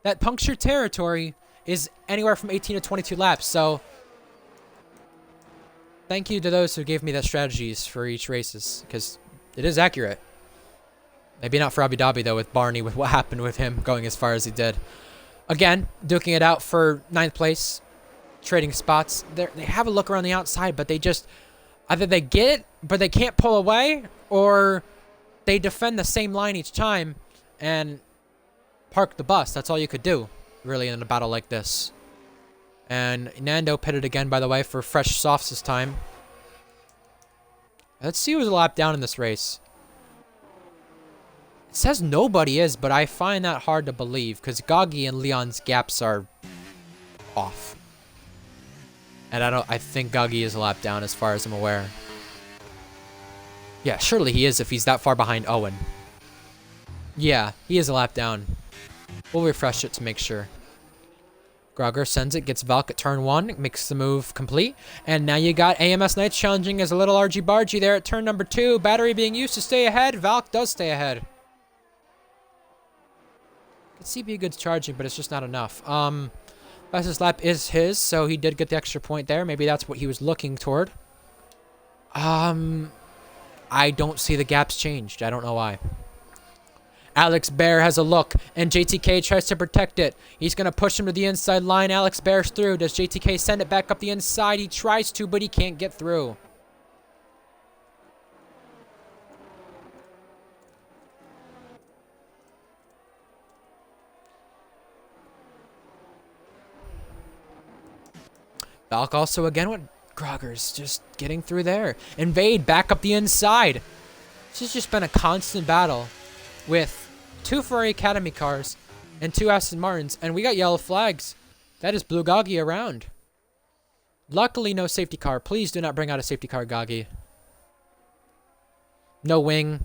that puncture territory is anywhere from 18 to 22 laps, so thank you to those who gave me that strategies for each races, because it is accurate. Maybe not for Abu Dhabi, though, with Barney, with what happened with him going as far as he did. Again, duking it out for 9th place. Trading spots. They have a look around the outside, but they just either they get it, but they can't pull away, or they defend the same line each time and park the bus. That's all you could do, really, in a battle like this. And Nando pitted again, by the way, for fresh softs this time. Let's see who's a lap down in this race. It says nobody is, but I find that hard to believe because Gagi and Leon's gaps are off. And I think Gagi is a lap down as far as I'm aware. Yeah, surely he is if he's that far behind Owen. Yeah, he is a lap down. We'll refresh it to make sure. Grogger sends it, gets Valk at turn 1, makes the move complete. And now you got AMS Knights challenging as a little argy-bargy there at turn number 2. Battery being used to stay ahead. Valk does stay ahead. Could see be good charging, but it's just not enough. Fastest lap is his, so he did get the extra point there. Maybe that's what he was looking toward. I don't see the gaps changed. I don't know why. Alex Baer has a look, and JTK tries to protect it. He's going to push him to the inside line. Alex Baer's through. Does JTK send it back up the inside? He tries to, but he can't get through. Valk also again with Groggers just getting through there. Invade back up the inside. This has just been a constant battle with 2 Ferrari Academy cars and 2 Aston Martins, and we got yellow flags. That is Blue Gagi around. Luckily, no safety car. Please do not bring out a safety car, Gagi. No wing.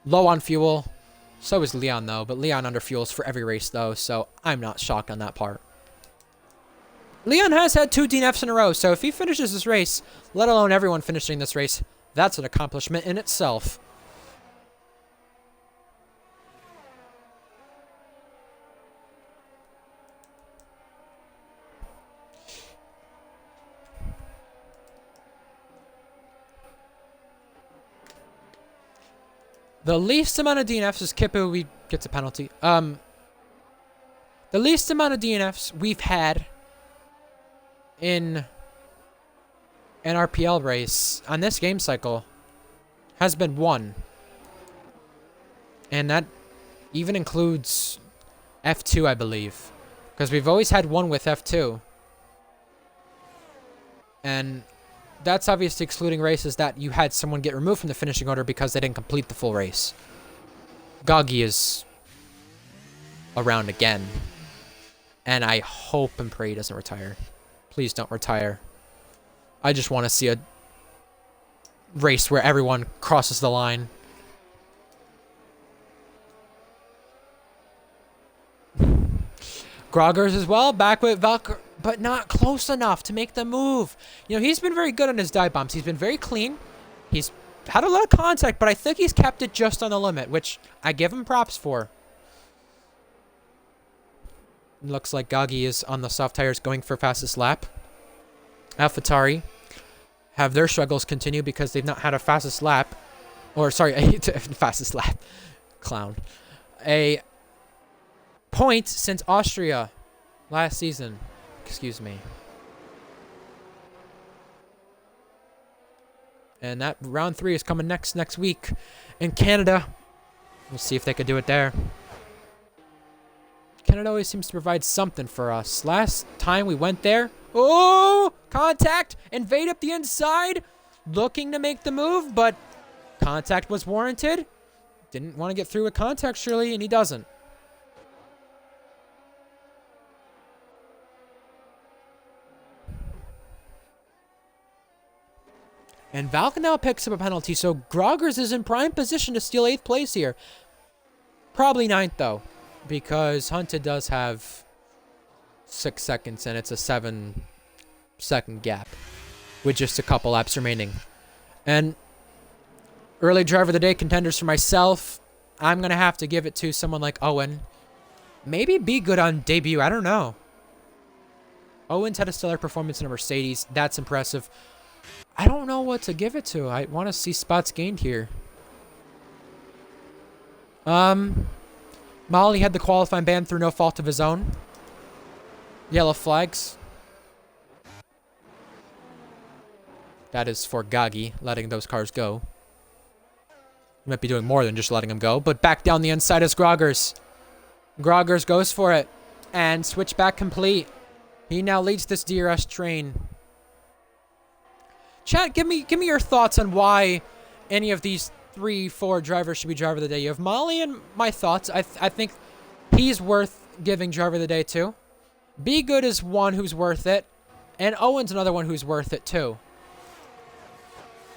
Low on fuel. So is Leon, though, but Leon under fuels for every race, though, so I'm not shocked on that part. Leon has had 2 DNFs in a row, so if he finishes this race, let alone everyone finishing this race, that's an accomplishment in itself. The least amount of DNFs is Kippu, we gets a penalty. The least amount of DNFs we've had in an RPL race on this game cycle has been 1. And that even includes F2, I believe. Because we've always had one with F2. And that's obviously excluding races that you had someone get removed from the finishing order because they didn't complete the full race. Goggy is around again. And I hope and pray he doesn't retire. Please don't retire. I just want to see a race where everyone crosses the line. Groggers as well, back with Valkyr, but not close enough to make the move. You know, he's been very good on his dive bombs. He's been very clean. He's had a lot of contact, but I think he's kept it just on the limit, which I give him props for. Looks like Goggy is on the soft tires going for fastest lap. AlphaTauri have their struggles continue because they've not had a fastest lap. Or, sorry, fastest lap. Clown. A point since Austria last season. Excuse me. And that round 3 is coming next week in Canada. We'll see if they could do it there. Canada always seems to provide something for us. Last time we went there, oh, contact, invade up the inside, looking to make the move, but contact was warranted. Didn't want to get through with contact, surely, and he doesn't. And Valka now picks up a penalty, so Groggers is in prime position to steal 8th place here. Probably 9th, though, because Hunted does have 6 seconds, and it's a 7-second gap with just a couple laps remaining. And early driver of the day contenders for myself, I'm going to have to give it to someone like Owen. Maybe be good on debut, I don't know. Owen's had a stellar performance in a Mercedes. That's impressive. I don't know what to give it to. I want to see spots gained here. Molly had the qualifying ban through no fault of his own. Yellow flags. That is for Goggy, letting those cars go. He might be doing more than just letting them go. But back down the inside is Groggers. Groggers goes for it. And switchback complete. He now leads this DRS train. Chat, give me your thoughts on why any of these 3-4 drivers should be driver of the day. You have Molly and my thoughts. I think he's worth giving driver of the day to. Be Good is one who's worth it. And Owen's another one who's worth it too.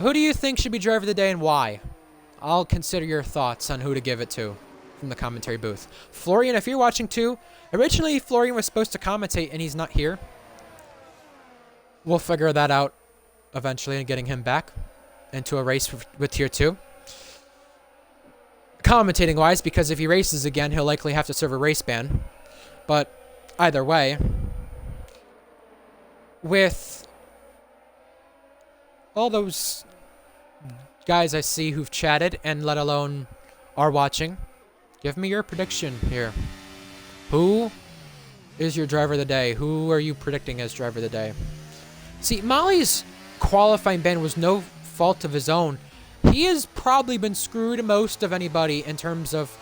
Who do you think should be driver of the day and why? I'll consider your thoughts on who to give it to from the commentary booth. Florian, if you're watching too, originally Florian was supposed to commentate and he's not here. We'll figure that out eventually and getting him back into a race with Tier 2. Commentating wise, because if he races again, he'll likely have to serve a race ban. But either way, with all those guys I see who've chatted and let alone are watching, give me your prediction here. Who is your driver of the day? Who are you predicting as driver of the day? See, Molly's qualifying ban was no fault of his own. He has probably been screwed most of anybody in terms of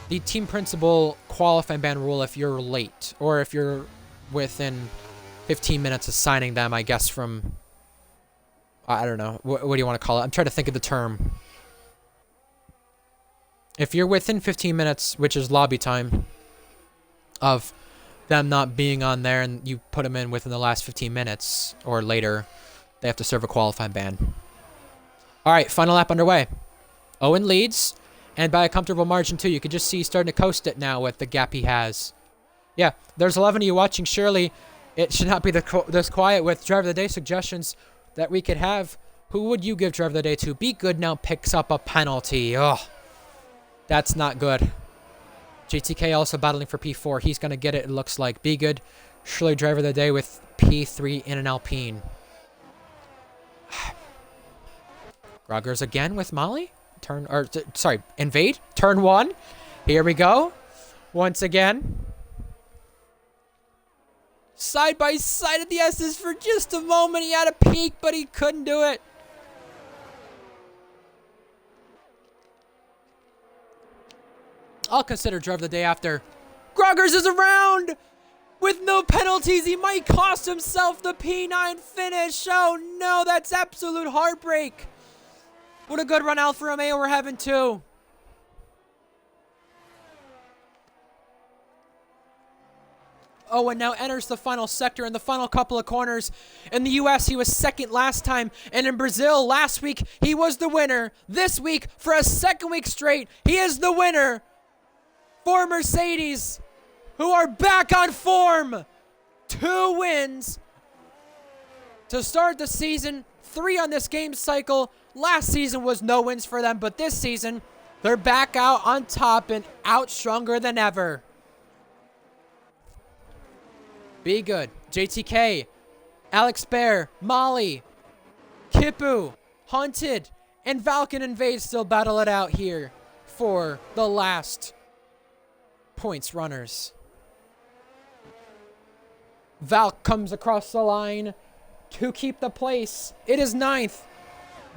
the team principal qualifying ban rule if you're late or if you're within 15 minutes of signing them, I guess, from, I don't know, what do you want to call it? I'm trying to think of the term. If you're within 15 minutes, which is lobby time, of them not being on there and you put them in within the last 15 minutes or later, they have to serve a qualifying ban. All right, final lap underway. Owen leads, and by a comfortable margin, too. You can just see he's starting to coast it now with the gap he has. Yeah, there's 11 of you watching. Surely it should not be this quiet with driver of the day suggestions that we could have. Who would you give driver of the day to? Be Good now picks up a penalty. Oh, that's not good. GTK also battling for P4. He's going to get it, it looks like. Be Good, surely driver of the day with P3 in an Alpine. Groggers again with Molly. Invade. Turn 1. Here we go. Once again. Side by side at the S's for just a moment. He had a peek, but he couldn't do it. I'll consider driver of the day after Groggers is around! With no penalties, he might cost himself the P9 finish. Oh no, that's absolute heartbreak. What a good run Alfa Romeo we're having too. Owen now enters the final sector in the final couple of corners. In the US, he was second last time. And in Brazil, last week, he was the winner. This week, for a second week straight, he is the winner for Mercedes, who are back on form. 2 wins to start the season, 3 on this game cycle. Last season was no wins for them, but this season, they're back out on top and out stronger than ever. Be good. JTK, Alex Bear, Molly, Kipu, Hunted, and Valken and Vade still battle it out here for the last points runners. Valk comes across the line to keep the place. It is 9th,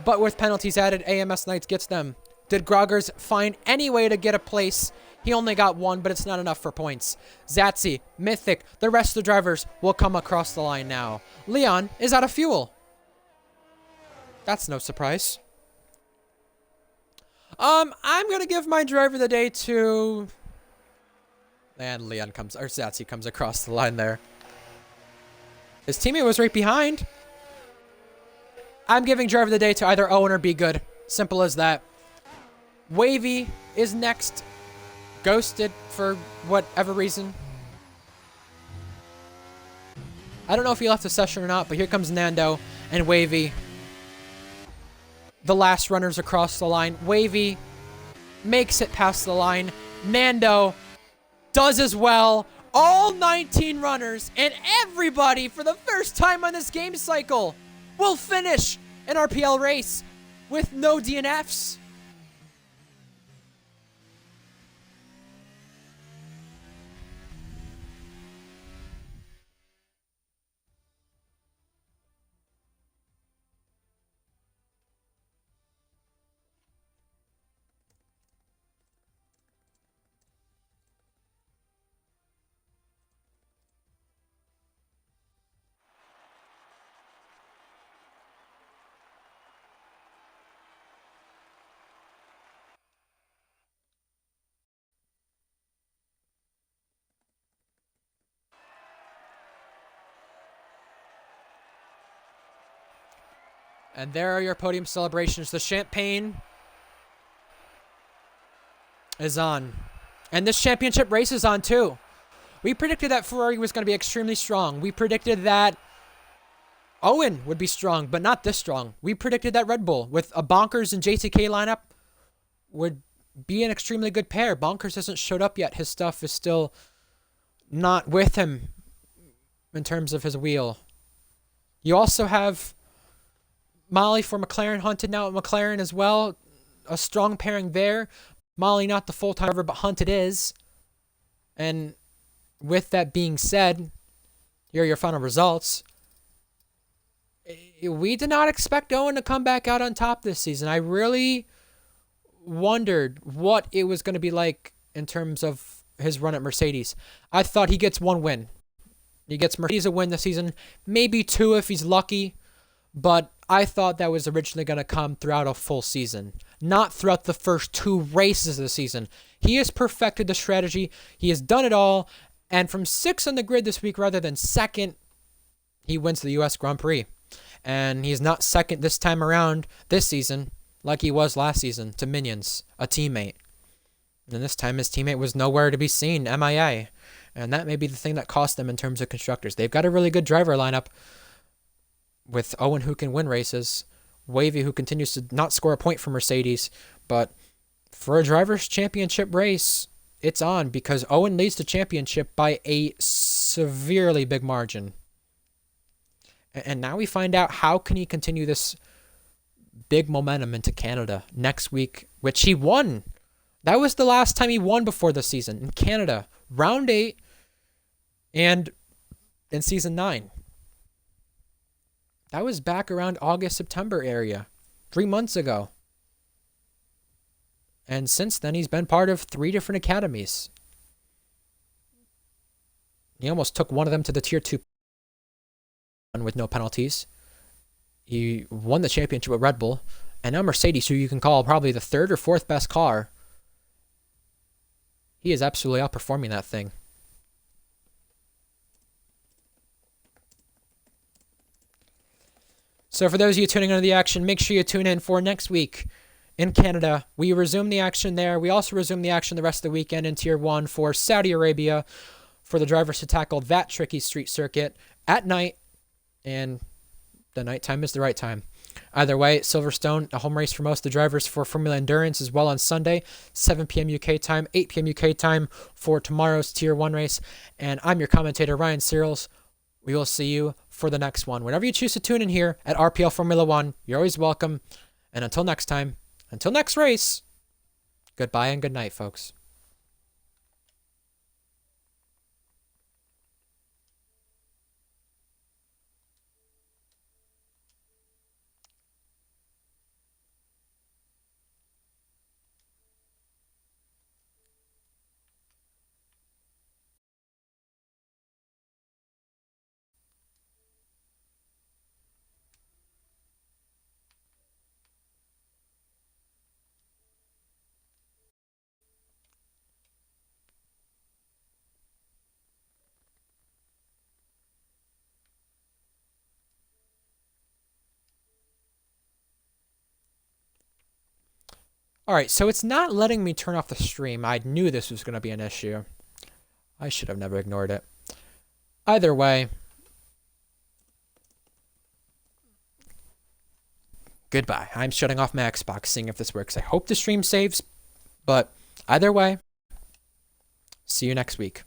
but with penalties added, AMS Knights gets them. Did Groggers find any way to get a place? He only got 1, but it's not enough for points. Zatsy, Mythic, the rest of the drivers will come across the line now. Leon is out of fuel. That's no surprise. I'm going to give my driver of the day to... And Zatsy comes across the line there. His teammate was right behind. I'm giving driver of the day to either Owen or Be Good. Simple as that. Wavy is next. Ghosted for whatever reason. I don't know if he left the session or not, but here comes Nando and Wavy. The last runners across the line. Wavy makes it past the line. Nando does as well. All 19 runners and everybody for the first time on this game cycle will finish an RPL race with no DNFs. And there are your podium celebrations. The champagne is on. And this championship race is on too. We predicted that Ferrari was going to be extremely strong. We predicted that Owen would be strong, but not this strong. We predicted that Red Bull with a Bonkers and JTK lineup would be an extremely good pair. Bonkers hasn't showed up yet. His stuff is still not with him in terms of his wheel. You also have Molly for McLaren, Hunted now at McLaren as well. A strong pairing there. Molly not the full-time driver, but Hunted is. And with that being said, here are your final results. We did not expect Owen to come back out on top this season. I really wondered what it was going to be like in terms of his run at Mercedes. I thought he gets 1 win. He gets Mercedes a win this season, maybe 2 if he's lucky. But I thought that was originally going to come throughout a full season, not throughout the first 2 races of the season. He has perfected the strategy. He has done it all. And from 6th on the grid this week rather than 2nd, he wins the U.S. Grand Prix. And he's not 2nd this time around this season like he was last season to Minions, a teammate. And this time his teammate was nowhere to be seen, MIA. And that may be the thing that cost them in terms of constructors. They've got a really good driver lineup with Owen who can win races, Wavy who continues to not score a point for Mercedes, but for a driver's championship race, it's on because Owen leads the championship by a severely big margin. And now we find out how can he continue this big momentum into Canada next week, which he won. That was the last time he won before the season in Canada, round 8 and in season 9. That was back around August, September area, 3 months ago. And since then, he's been part of 3 different academies. He almost took one of them to the Tier 2 with no penalties. He won the championship with Red Bull. And now Mercedes, who you can call probably the third or fourth best car, he is absolutely outperforming that thing. So for those of you tuning into the action, make sure you tune in for next week in Canada. We resume the action there. We also resume the action the rest of the weekend in Tier 1 for Saudi Arabia for the drivers to tackle that tricky street circuit at night. And the nighttime is the right time. Either way, Silverstone, a home race for most of the drivers for Formula Endurance as well on Sunday, 7 p.m. UK time, 8 p.m. UK time for tomorrow's Tier 1 race. And I'm your commentator, Ryan Searles. We will see you for the next one. Whenever you choose to tune in here at RPL Formula 1, you're always welcome. And until next time, until next race, goodbye and good night, folks. All right, so it's not letting me turn off the stream. I knew this was going to be an issue. I should have never ignored it. Either way, goodbye. I'm shutting off my Xbox, seeing if this works. I hope the stream saves, but either way, see you next week.